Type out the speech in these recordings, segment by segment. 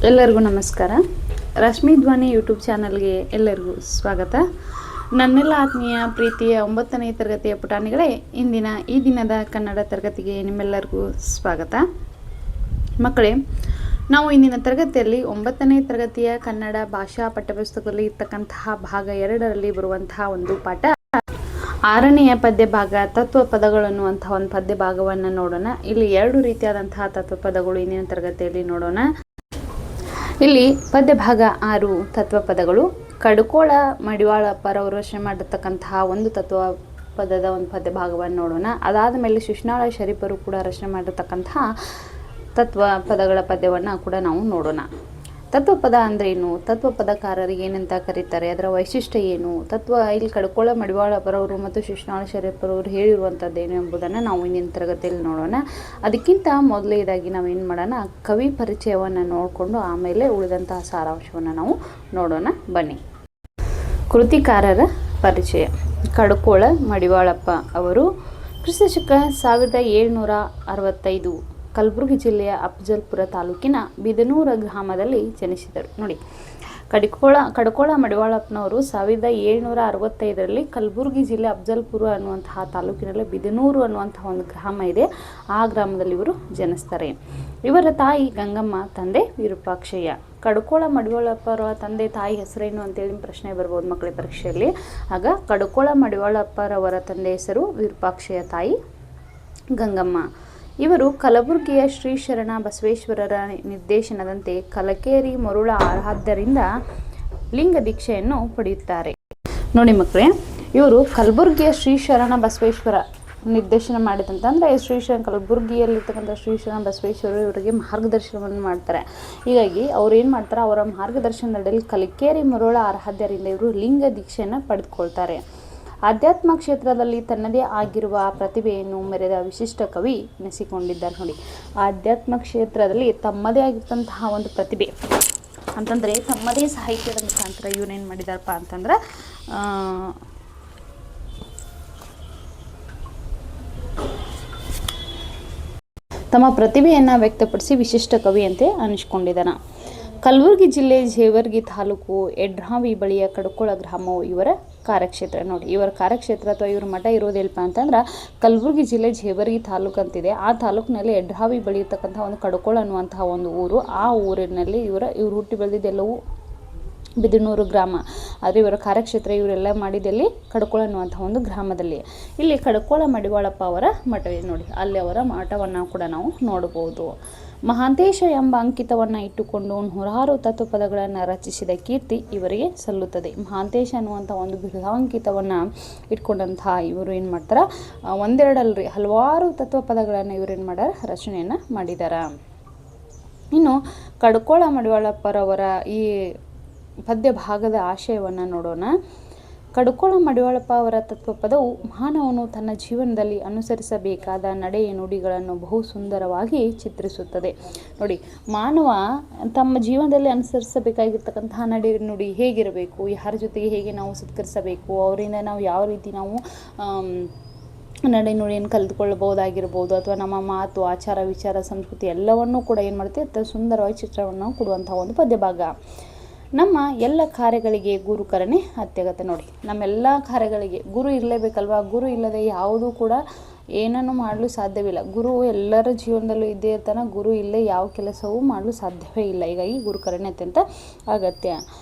ಎಲ್ಲರಿಗೂ ನಮಸ್ಕಾರ. ರಶ್ಮಿ ಧ್ವನಿ ಯೂಟ್ಯೂಬ್ ಚಾನಲ್ಗೆ ಎಲ್ಲರಿಗೂ ಸ್ವಾಗತ. ನನ್ನೆಲ್ಲ ಆತ್ಮೀಯ ಪ್ರೀತಿಯ 9ನೇ ತರಗತಿಯ ಪುಟಾಣಿಗಳೇ, ಈ ದಿನದ ಕನ್ನಡ ತರಗತಿಗೆ ನಿಮ್ಮೆಲ್ಲರಿಗೂ ಸ್ವಾಗತ. ಮಕ್ಕಳೇ, ನಾವು ಇಂದಿನ ತರಗತಿಯಲ್ಲಿ 9ನೇ ತರಗತಿಯ ಕನ್ನಡ ಭಾಷಾ ಪಠ್ಯಪುಸ್ತಕದಲ್ಲಿ ಇರ್ತಕ್ಕಂತಹ ಭಾಗ 2ರಲ್ಲಿ ಬರುವಂತಹ ಒಂದು ಪಾಠ 6ನೆಯ ಪದ್ಯ ಭಾಗ ತತ್ವ ಪದಗಳು ಅನ್ನುವಂತಹ ಒಂದು ಪದ್ಯ ಭಾಗವನ್ನು ನೋಡೋಣ. ಇಲ್ಲಿ 2 ರೀತಿಯಾದಂತಹ ತತ್ವ ಪದಗಳು ಇಂದಿನ ತರಗತಿಯಲ್ಲಿ ನೋಡೋಣ. ಇಲ್ಲಿ ಪದ್ಯ ಭಾಗ 6 ತತ್ವ ಪದಗಳು. ಕಡುಕೋಳ ಮಡಿವಾಳಪ್ಪರವರು ರಚನೆ ಮಾಡಿರ್ತಕ್ಕಂತಹ ಒಂದು ತತ್ವ ಪದದ ಒಂದು ಪದ್ಯ ಭಾಗವನ್ನು ನೋಡೋಣ. ಅದಾದ ಮೇಲೆ ಶಿಶ್ನಾಳ ಶರೀಫರು ಕೂಡ ರಚನೆ ಮಾಡಿರ್ತಕ್ಕಂತಹ ತತ್ವ ಪದಗಳ ಪದ್ಯವನ್ನು ಕೂಡ ನಾವು ನೋಡೋಣ. ತತ್ವಪದ ಅಂದ್ರೇನು, ತತ್ವಪದಕಾರರಿಗೆ ಏನಂತ ಕರೀತಾರೆ, ಅದರ ವೈಶಿಷ್ಟ್ಯ ಏನು, ಇಲ್ಲಿ ಕಡುಕೋಳ ಮಡಿವಾಳಪ್ಪರವರು ಮತ್ತು ಶಿಶ್ನಾಳ ಶರೀಫರವರು ಹೇಳಿರುವಂಥದ್ದೇನು ಎಂಬುದನ್ನು ನಾವು ಇಂದಿನ ತರಗತಿಯಲ್ಲಿ ನೋಡೋಣ. ಅದಕ್ಕಿಂತ ಮೊದಲನೇದಾಗಿ ನಾವೇನು ಮಾಡೋಣ, ಕವಿ ಪರಿಚಯವನ್ನು ನೋಡಿಕೊಂಡು ಆಮೇಲೆ ಉಳಿದಂತಹ ಸಾರಾಂಶವನ್ನು ನಾವು ನೋಡೋಣ. ಬನ್ನಿ. ಕೃತಿಕಾರರ ಪರಿಚಯ. ಕಡುಕೋಳ ಮಡಿವಾಳಪ್ಪ ಅವರು ಕ್ರಿಸ್ತಶಕ 1765 ಕಲಬುರಗಿ ಜಿಲ್ಲೆಯ ಅಫಜಲ್ಪುರ ತಾಲೂಕಿನ ಬಿದನೂರ ಗ್ರಾಮದಲ್ಲಿ ಜನಿಸಿದರು. ನೋಡಿ, ಕಡುಕೋಳ ಮಡಿವಾಳಪ್ಪನವರು 1765ರಲ್ಲಿ ಕಲಬುರಗಿ ಜಿಲ್ಲೆ ಅಫಜಲ್ಪುರ ಅನ್ನುವಂತಹ ತಾಲೂಕಿನಲ್ಲಿ ಬಿದನೂರು ಅನ್ನುವಂತಹ ಒಂದು ಗ್ರಾಮ ಇದೆ. ಆ ಗ್ರಾಮದಲ್ಲಿ ಇವರು ಜನಿಸ್ತಾರೆ. ಇವರ ತಾಯಿ ಗಂಗಮ್ಮ, ತಂದೆ ವಿರೂಪಾಕ್ಷಯ್ಯ. ಕಡುಕೋಳ ಮಡಿವಾಳಪ್ಪರ ತಂದೆ ತಾಯಿ ಹೆಸರೇನು ಅಂತೇಳಿ ಪ್ರಶ್ನೆ ಬರ್ಬೋದು ಮಕ್ಕಳ ಪರೀಕ್ಷೆಯಲ್ಲಿ. ಆಗ ಕಡುಕೋಳ ಮಡಿವಾಳಪ್ಪರವರ ತಂದೆ ಹೆಸರು ವಿರೂಪಾಕ್ಷಯ್ಯ, ತಾಯಿ ಗಂಗಮ್ಮ. ಇವರು ಕಲಬುರಗಿಯ ಶ್ರೀ ಶರಣ ಬಸವೇಶ್ವರರ ನಿರ್ದೇಶನದಂತೆ ಕಲಕೇರಿ ಮರುಳ ಆರಾಧ್ಯರಿಂದ ಲಿಂಗ ದೀಕ್ಷೆಯನ್ನು ಪಡೆಯುತ್ತಾರೆ. ನೋಡಿ ಮಕ್ಕಳೇ, ಇವರು ಕಲಬುರಗಿಯ ಶ್ರೀ ಶರಣ ಬಸವೇಶ್ವರ ನಿರ್ದೇಶನ ಮಾಡಿದಂತಂದರೆ ಕಲಬುರಗಿಯಲ್ಲಿರ್ತಕ್ಕಂಥ ಶ್ರೀ ಶರಣ ಬಸವೇಶ್ವರರು ಇವರಿಗೆ ಮಾರ್ಗದರ್ಶನವನ್ನು ಮಾಡ್ತಾರೆ. ಹೀಗಾಗಿ ಅವ್ರು ಏನು ಮಾಡ್ತಾರೆ, ಅವರ ಮಾರ್ಗದರ್ಶನದಲ್ಲಿ ಕಲಕೇರಿ ಮರುಳ ಆರಾಧ್ಯರಿಂದ ಇವರು ಲಿಂಗ ದೀಕ್ಷೆಯನ್ನು ಪಡೆದುಕೊಳ್ತಾರೆ. ಆಧ್ಯಾತ್ಮ ಕ್ಷೇತ್ರದಲ್ಲಿ ತನ್ನದೇ ಆಗಿರುವ ಪ್ರತಿಭೆಯನ್ನು ಮೆರೆದ ವಿಶಿಷ್ಟ ಕವಿ ಎನಿಸಿಕೊಂಡಿದ್ದಾರೆ. ನೋಡಿ, ಆಧ್ಯಾತ್ಮ ಕ್ಷೇತ್ರದಲ್ಲಿ ತಮ್ಮದೇ ಆಗಿರ್ತಂತಹ ಒಂದು ಪ್ರತಿಭೆ ಅಂತಂದರೆ ತಮ್ಮದೇ ಸಾಹಿತ್ಯದ ಮುಖಾಂತರ ಇವರೇನು ಮಾಡಿದಾರಪ್ಪ ಅಂತಂದ್ರೆ ತಮ್ಮ ಪ್ರತಿಭೆಯನ್ನು ವ್ಯಕ್ತಪಡಿಸಿ ವಿಶಿಷ್ಟ ಕವಿ ಅಂತ ಅನಿಸ್ಕೊಂಡಿದ್ದಾನೆ. ಕಲಬುರಗಿ ಜಿಲ್ಲೆ ಜೇವರ್ಗಿ ತಾಲೂಕು ಎಡ್ರಾವಿ ಬಳಿಯ ಕಡುಕೋಳ ಗ್ರಾಮವು ಇವರ ಕಾರ್ಯಕ್ಷೇತ್ರ. ನೋಡಿ, ಇವರ ಕಾರ್ಯಕ್ಷೇತ್ರ ಅಥವಾ ಇವ್ರ ಮಠ ಇರೋದೆಲ್ಪ ಅಂತಂದ್ರೆ ಕಲಬುರಗಿ ಜಿಲ್ಲೆ ಜೇವರ್ಗಿ ತಾಲೂಕು ಅಂತಿದೆ. ಆ ತಾಲೂಕಿನಲ್ಲಿ ಎಡ್ರಾವಿ ಬಳಿ ಇರ್ತಕ್ಕಂಥ ಒಂದು ಕಡುಕೋಳ ಅನ್ನುವಂತಹ ಒಂದು ಊರು. ಆ ಊರಿನಲ್ಲಿ ಇವರು ಹುಟ್ಟಿ ಬೆಳೆದಿದ್ದೆಲ್ಲವೂ ಬಿದನೂರು ಗ್ರಾಮ. ಆದರೆ ಇವರ ಕಾರ್ಯಕ್ಷೇತ್ರ ಇವರೆಲ್ಲ ಮಾಡಿದಲ್ಲಿ ಕಡುಕೋಳ ಅನ್ನುವಂತಹ ಒಂದು ಗ್ರಾಮದಲ್ಲಿ. ಇಲ್ಲಿ ಕಡುಕೋಳ ಮಡಿವಾಳಪ್ಪ ಅವರ ಮಠವಿದೆ. ನೋಡಿ, ಅಲ್ಲಿ ಅವರ ಮಠವನ್ನು ಕೂಡ ನಾವು ನೋಡಬಹುದು. ಮಹಾಂತೇಶ ಎಂಬ ಅಂಕಿತವನ್ನು ಇಟ್ಟುಕೊಂಡು 106 ತತ್ವಪದಗಳನ್ನು ರಚಿಸಿದ ಕೀರ್ತಿ ಇವರಿಗೆ ಸಲ್ಲುತ್ತದೆ. ಮಹಾಂತೇಶ ಅನ್ನುವಂಥ ಒಂದು ಬಿರುದಾಂಕಿತವನ್ನು ಇಟ್ಕೊಂಡಂತಹ ಇವರು ಏನು ಮಾಡ್ತಾರೆ, ಒಂದೆರಡಲ್ರಿ ಹಲವಾರು ತತ್ವಪದಗಳನ್ನು ಇವರೇನು ಮಾಡ್ಯಾರ, ರಚನೆಯನ್ನು ಮಾಡಿದ್ದಾರೆ. ಇನ್ನು ಕಡುಕೋಳ ಮಡಿವಾಳಪ್ಪರವರ ಈ ಪದ್ಯ ಭಾಗದ ಆಶಯವನ್ನು ನೋಡೋಣ. ಕಡುಕೋಳ ಮಡಿವಾಳಪ್ಪ ಅವರ ತತ್ವಪದವು ಮಾನವನು ತನ್ನ ಜೀವನದಲ್ಲಿ ಅನುಸರಿಸಬೇಕಾದ ನಡೆ ನುಡಿಗಳನ್ನು ಬಹು ಸುಂದರವಾಗಿ ಚಿತ್ರಿಸುತ್ತದೆ. ನೋಡಿ, ಮಾನವ ತಮ್ಮ ಜೀವನದಲ್ಲಿ ಅನುಸರಿಸಬೇಕಾಗಿರ್ತಕ್ಕಂತಹ ನಡೆ ನುಡಿ ಹೇಗಿರಬೇಕು, ಯಾರ ಜೊತೆಗೆ ಹೇಗೆ ನಾವು ಸತ್ಕರಿಸಬೇಕು, ಅವರಿಂದ ನಾವು ಯಾವ ರೀತಿ ನಾವು ನಡೆ ನುಡಿಯನ್ನು ಕಲಿತುಕೊಳ್ಳಬಹುದಾಗಿರ್ಬೋದು, ಅಥವಾ ನಮ್ಮ ಮಾತು, ಆಚಾರ, ವಿಚಾರ, ಸಂಸ್ಕೃತಿ ಎಲ್ಲವನ್ನೂ ಕೂಡ ಏನು ಮಾಡ್ತೀವಿ, ಸುಂದರವಾಗಿ ಚಿತ್ರವನ್ನು ಕೊಡುವಂತಹ ಒಂದು ಪದ್ಯ ಭಾಗ. ನಮ್ಮ ಎಲ್ಲ ಕಾರ್ಯಗಳಿಗೆ ಗುರುಕರಣೆ ಅತ್ಯಗತ್ಯ. ನೋಡಿ, ನಮ್ಮೆಲ್ಲ ಕಾರ್ಯಗಳಿಗೆ ಗುರು ಇರಲೇಬೇಕಲ್ವಾ. ಗುರು ಇಲ್ಲದೆ ಯಾವುದೂ ಕೂಡ ಏನನ್ನು ಮಾಡಲು ಸಾಧ್ಯವಿಲ್ಲ. ಗುರು ಎಲ್ಲರ ಜೀವನದಲ್ಲೂ ಇದ್ದೇ ಇರ್ತಾನೆ. ಗುರು ಇಲ್ಲೇ ಯಾವ ಕೆಲಸವೂ ಮಾಡಲು ಸಾಧ್ಯವೇ ಇಲ್ಲ. ಹೀಗಾಗಿ ಗುರುಕರಣೆ ಅತ್ಯಂತ ಅಗತ್ಯ.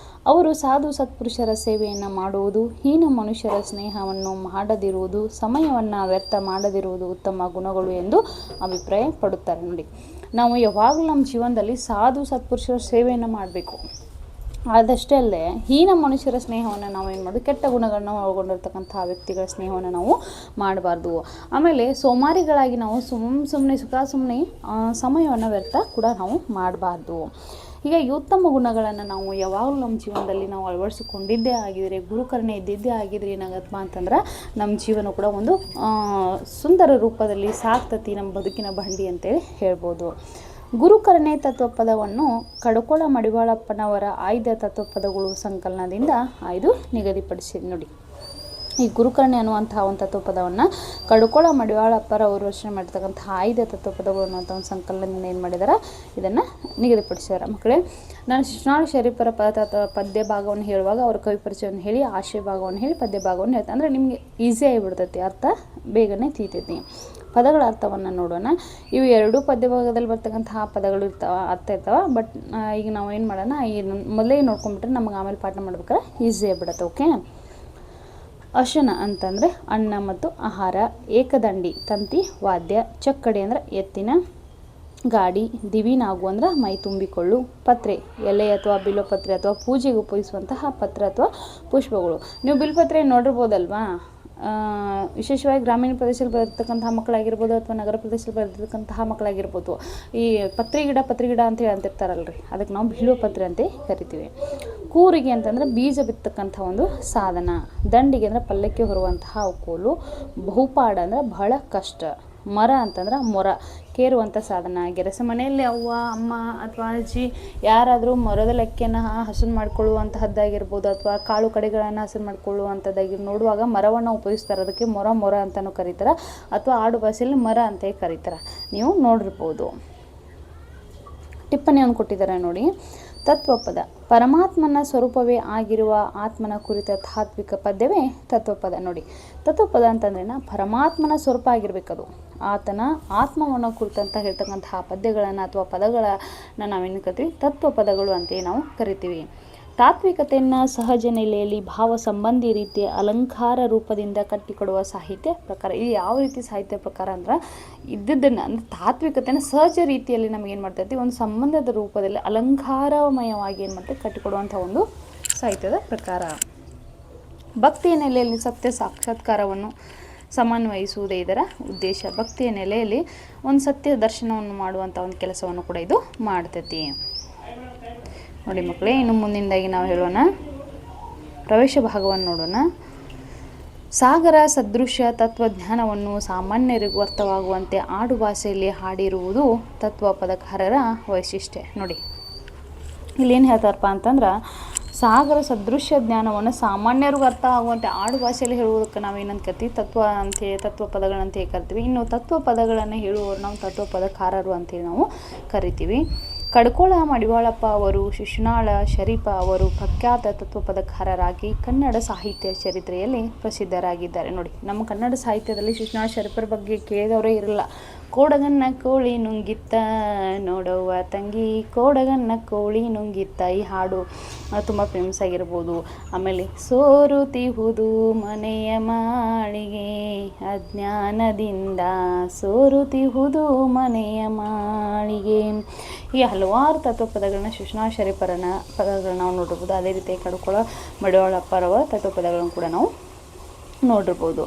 ಅವರು ಸಾಧು ಸತ್ಪುರುಷರ ಸೇವೆಯನ್ನು ಮಾಡುವುದು, ಹೀನ ಮನುಷ್ಯರ ಸ್ನೇಹವನ್ನು ಮಾಡದಿರುವುದು, ಸಮಯವನ್ನು ವ್ಯರ್ಥ ಮಾಡದಿರುವುದು ಉತ್ತಮ ಗುಣಗಳು ಎಂದು ಅಭಿಪ್ರಾಯ ಪಡುತ್ತಾರೆ. ನೋಡಿ, ನಾವು ಯಾವಾಗಲೂ ನಮ್ಮ ಜೀವನದಲ್ಲಿ ಸಾಧು ಸತ್ಪುರುಷರ ಸೇವೆಯನ್ನು ಮಾಡಬೇಕು. ಆದಷ್ಟೇ ಅಲ್ಲದೆ ಹೀನ ಮನುಷ್ಯರ ಸ್ನೇಹವನ್ನು ನಾವು ಏನು ಮಾಡೋದು, ಕೆಟ್ಟ ಗುಣಗಳನ್ನ ಒಳಗೊಂಡಿರ್ತಕ್ಕಂಥ ವ್ಯಕ್ತಿಗಳ ಸ್ನೇಹವನ್ನು ನಾವು ಮಾಡಬಾರ್ದು. ಆಮೇಲೆ ಸೋಮಾರಿಗಳಾಗಿ ನಾವು ಸುಮ್ಮನೆ ಸಮಯವನ್ನು ವ್ಯರ್ಥ ಕೂಡ ನಾವು ಮಾಡಬಾರ್ದು. ಹೀಗಾಗಿ ಉತ್ತಮ ಗುಣಗಳನ್ನು ನಾವು ಯಾವಾಗಲೂ ನಮ್ಮ ಜೀವನದಲ್ಲಿ ನಾವು ಅಳವಡಿಸಿಕೊಂಡಿದ್ದೇ ಆಗಿದ್ರೆ, ಗುರುಕರಣೆ ಇದ್ದಿದ್ದೇ ಆಗಿದ್ರೆ ಏನಾಗತ್ತಪ್ಪ ಅಂತಂದ್ರೆ ನಮ್ಮ ಜೀವನ ಕೂಡ ಒಂದು ಸುಂದರ ರೂಪದಲ್ಲಿ ಸಾಕ್ತತಿ, ನಮ್ಮ ಬದುಕಿನ ಬಂಡಿ ಅಂತೇಳಿ ಹೇಳ್ಬೋದು. ಗುರುಕರಣೆ ತತ್ವಪದವನ್ನು ಕಡುಕೋಳ ಮಡಿವಾಳಪ್ಪನವರ ಆಯ್ದ ತತ್ವಪದಗಳು ಸಂಕಲನದಿಂದ ಆಯ್ದು ನಿಗದಿಪಡಿಸಿದೆ. ನೋಡಿ, ಈ ಗುರುಕರ್ಣಿ ಅನ್ನುವಂತಹ ಒಂದು ತತ್ವಪದವನ್ನು ಕಡುಕೋಳ ಮಡಿವಾಳಪ್ಪರ ಅವರು ರಚನೆ ಮಾಡಿರ್ತಕ್ಕಂಥ ಆಯ್ದ ತತ್ವಪದಗಳು ಅನ್ನುವಂಥ ಒಂದು ಸಂಕಲನದಿಂದ ಏನು ಮಾಡಿದಾರೆ, ಇದನ್ನು ನಿಗದಿಪಡಿಸಿದ್ದಾರೆ. ಮಕ್ಕಳೇ, ನಾನು ಶಿಶುನಾಳ ಶರೀಫರ ಪದ್ಯ ಭಾಗವನ್ನು ಹೇಳುವಾಗ ಅವ್ರ ಕವಿ ಪರಿಚಯವನ್ನು ಹೇಳಿ, ಆಶಯ ಭಾಗವನ್ನು ಹೇಳಿ, ಪದ್ಯ ಭಾಗವನ್ನು ಹೇಳ್ತಾರೆ. ಅಂದರೆ ನಿಮಗೆ ಈಸಿ ಆಗಿಬಿಡ್ತೈತಿ, ಅರ್ಥ ಬೇಗನೆ ತೀತೈತಿ. ಪದಗಳ ಅರ್ಥವನ್ನು ನೋಡೋಣ. ಇವು ಎರಡೂ ಪದ್ಯ ಭಾಗದಲ್ಲಿ ಬರ್ತಕ್ಕಂತಹ ಪದಗಳು ಅರ್ಥ ಇರ್ತಾವೆ. ಬಟ್ ಈಗ ನಾವು ಏನು ಮಾಡೋಣ, ಈ ಮೊದಲೇ ನೋಡ್ಕೊಂಡ್ಬಿಟ್ರೆ ನಮಗೆ ಆಮೇಲೆ ಪಾಠ ಮಾಡ್ಬೇಕಾದ್ರೆ ಈಸಿ ಆಗಿಬಿಡುತ್ತೆ. ಓಕೆ. ಅಶನ ಅಂತಂದರೆ ಅನ್ನ ಮತ್ತು ಆಹಾರ, ಏಕದಂಡಿ ತಂತಿ ವಾದ್ಯ, ಚಕ್ಕಡಿ ಅಂದರೆ ಎತ್ತಿನ ಗಾಡಿ, ದಿವಿನಾಗು ಅಂದ್ರೆ ಮೈ ತುಂಬಿಕೊಳ್ಳು, ಪತ್ರೆ ಎಲೆ ಅಥವಾ ಬಿಲ್ವಪತ್ರೆ ಅಥವಾ ಪೂಜೆಗೆ ಉಪಯೋಗಿಸುವಂತಹ ಪತ್ರ ಅಥವಾ ಪುಷ್ಪಗಳು. ನೀವು ಬಿಲ್ಪತ್ರೆ ನೋಡಿರ್ಬೋದಲ್ವಾ, ವಿಶೇಷವಾಗಿ ಗ್ರಾಮೀಣ ಪ್ರದೇಶದಲ್ಲಿ ಬರ್ತಕ್ಕಂತಹ ಮಕ್ಕಳಾಗಿರ್ಬೋದು ಅಥವಾ ನಗರ ಪ್ರದೇಶದಲ್ಲಿ ಬರ್ತಕ್ಕಂತಹ ಮಕ್ಕಳಾಗಿರ್ಬೋದು, ಈ ಪತ್ರೆ ಗಿಡ ಅಂತ ಹೇಳಿ ಅಂತಿರ್ತಾರಲ್ರಿ, ಅದಕ್ಕೆ ನಾವು ಬಿಲ್ವಪತ್ರೆ ಅಂತ ಕರಿತೀವಿ. ಕೂರಿಗೆ ಅಂತಂದರೆ ಬೀಜ ಬಿತ್ತಕ್ಕಂಥ ಒಂದು ಸಾಧನ, ದಂಡಿಗೆ ಅಂದರೆ ಪಲ್ಲಕ್ಕೆ ಹೊರುವಂತಹ ಕೋಲು, ಬಹುಪಾಡ ಅಂದರೆ ಬಹಳ ಕಷ್ಟ, ಮರ ಅಂತಂದ್ರೆ ಮೊರ ಕೇರುವಂಥ ಸಾಧನ. ಗೆರಸೆ ಮನೆಯಲ್ಲಿ ಅವ್ವ ಅಮ್ಮ ಅಥವಾ ಅಜ್ಜಿ ಯಾರಾದರೂ ಮರದ ಲೆಕ್ಕೆಯನ್ನು ಹಸನು ಮಾಡ್ಕೊಳ್ಳುವಂತಹದ್ದಾಗಿರ್ಬೋದು ಅಥವಾ ಕಾಳು ಕಡೆಗಳನ್ನು ಹಸನು ಮಾಡ್ಕೊಳ್ಳುವಂಥದ್ದಾಗಿ ನೋಡುವಾಗ ಮರವನ್ನು ಉಪಯೋಗಿಸ್ತಾರೆ. ಅದಕ್ಕೆ ಮೊರ ಅಂತಲೂ ಕರೀತಾರೆ, ಅಥವಾ ಆಡು ಭಾಷೆಯಲ್ಲಿ ಮರ ಅಂತ ಕರೀತಾರೆ. ನೀವು ನೋಡಿರ್ಬೋದು. ಟಿಪ್ಪಣಿಯನ್ನು ಕೊಟ್ಟಿದ್ದಾರೆ ನೋಡಿ. ತತ್ವಪದ ಪರಮಾತ್ಮನ ಸ್ವರೂಪವೇ ಆಗಿರುವ ಆತ್ಮನ ಕುರಿತ ತಾತ್ವಿಕ ಪದ್ಯವೇ ತತ್ವಪದ. ನೋಡಿ, ತತ್ವಪದ ಅಂತಂದ್ರೇನ ಪರಮಾತ್ಮನ ಸ್ವರೂಪ ಆಗಿರ್ಬೇಕದು, ಆತನ ಆತ್ಮವನ್ನು ಕುರಿತಂತ ಹೇಳ್ತಕ್ಕಂತಹ ಪದ್ಯಗಳನ್ನು ಅಥವಾ ಪದಗಳನ್ನು ನಾವೇನು ಕರಿತೀವಿ, ತತ್ವಪದಗಳು ಅಂತೇಳಿ ನಾವು ಕರಿತೀವಿ. ತಾತ್ವಿಕತೆಯನ್ನು ಸಹಜ ನೆಲೆಯಲ್ಲಿ ಭಾವ ಸಂಬಂಧಿ ರೀತಿಯ ಅಲಂಕಾರ ರೂಪದಿಂದ ಕಟ್ಟಿಕೊಡುವ ಸಾಹಿತ್ಯ ಪ್ರಕಾರ. ಇದು ಯಾವ ರೀತಿ ಸಾಹಿತ್ಯ ಪ್ರಕಾರ ಅಂದ್ರೆ, ಇದ್ದದ್ದನ್ನು ಅಂದರೆ ತಾತ್ವಿಕತೆಯನ್ನು ಸಹಜ ರೀತಿಯಲ್ಲಿ ನಮಗೇನು ಮಾಡ್ತೈತಿ, ಒಂದು ಸಂಬಂಧದ ರೂಪದಲ್ಲಿ ಅಲಂಕಾರಮಯವಾಗಿ ಏನು ಮಾಡ್ತೈತಿ, ಕಟ್ಟಿಕೊಡುವಂಥ ಒಂದು ಸಾಹಿತ್ಯದ ಪ್ರಕಾರ. ಭಕ್ತಿಯ ನೆಲೆಯಲ್ಲಿ ಸತ್ಯ ಸಾಕ್ಷಾತ್ಕಾರವನ್ನು ಸಮನ್ವಯಿಸುವುದೇ ಇದರ ಉದ್ದೇಶ. ಭಕ್ತಿಯ ನೆಲೆಯಲ್ಲಿ ಒಂದು ಸತ್ಯ ದರ್ಶನವನ್ನು ಮಾಡುವಂಥ ಒಂದು ಕೆಲಸವನ್ನು ಕೂಡ ಇದು ಮಾಡ್ತೈತಿ. ನೋಡಿ ಮಕ್ಕಳೇ, ಇನ್ನು ಮುಂದಿಂದಾಗಿ ನಾವು ಹೇಳೋಣ, ಪ್ರವೇಶ ಭಾಗವನ್ನು ನೋಡೋಣ. ಸಾಗರ ಸದೃಶ್ಯ ತತ್ವಜ್ಞಾನವನ್ನು ಸಾಮಾನ್ಯರಿಗೂ ಅರ್ಥವಾಗುವಂತೆ ಆಡು ಭಾಷೆಯಲ್ಲಿ ಹಾಡಿರುವುದು ತತ್ವಪದಕಾರರ ವೈಶಿಷ್ಟ್ಯ. ನೋಡಿ, ಇಲ್ಲೇನು ಹೇಳ್ತಾರಪ್ಪ ಅಂತಂದ್ರೆ, ಸಾಗರ ಸದೃಶ್ಯ ಜ್ಞಾನವನ್ನು ಸಾಮಾನ್ಯರಿಗೂ ಅರ್ಥ ಆಗುವಂತೆ ಆಡು ಭಾಷೆಯಲ್ಲಿ ಹೇಳುವುದಕ್ಕೆ ನಾವೇನಂತ ಕರಿತೀವಿ, ತತ್ವ ಪದಗಳಂತ ಕರಿತೀವಿ. ಇನ್ನು ತತ್ವ ಪದಗಳನ್ನು ಹೇಳುವವರು ನಾವು ತತ್ವಪದಕಾರರು ಅಂತೇಳಿ ನಾವು ಕರಿತೀವಿ. ಕಡುಕೋಳ ಮಡಿವಾಳಪ್ಪ ಅವರು, ಶಿಶುನಾಳ ಶರೀಫ ಅವರು ಪ್ರಖ್ಯಾತ ತತ್ವಪದಕಾರರಾಗಿ ಕನ್ನಡ ಸಾಹಿತ್ಯ ಚರಿತ್ರೆಯಲ್ಲಿ ಪ್ರಸಿದ್ಧರಾಗಿದ್ದಾರೆ. ನೋಡಿ, ನಮ್ಮ ಕನ್ನಡ ಸಾಹಿತ್ಯದಲ್ಲಿ ಶಿಶುನಾಳ ಶರೀಫರ ಬಗ್ಗೆ ಕೇಳಿದವರೇ ಇರಲ್ಲ. ಕೋಡಗನ್ನ ಕೋಳಿ ನುಂಗಿತ್ತ ನೋಡವ್ವ ತಂಗಿ, ಕೋಡಗನ್ನ ಕೋಳಿ ನುಂಗಿತ್ತ, ಈ ಹಾಡು ತುಂಬ ಫೇಮಸ್ ಆಗಿರ್ಬೋದು. ಆಮೇಲೆ ಸೋರುತಿಹುದು ಮನೆಯ ಮಾಳಿಗೆ ಅಜ್ಞಾನದಿಂದ, ಸೋರುತಿಹುದು ಮನೆಯ ಮಾಳಿಗೆ, ಈ ಹಲವಾರು ತತ್ವಪದಗಳನ್ನ ಶಿಶುನಾಳ ಶರೀಫರನ ಪದಗಳನ್ನ ನಾವು ನೋಡಿರ್ಬೋದು. ಅದೇ ರೀತಿ ಕಡುಕೋಳ ಮಡಿವಾಳಪ್ಪರವರ ತತ್ವಪದಗಳನ್ನು ಕೂಡ ನಾವು ನೋಡಿರ್ಬೋದು.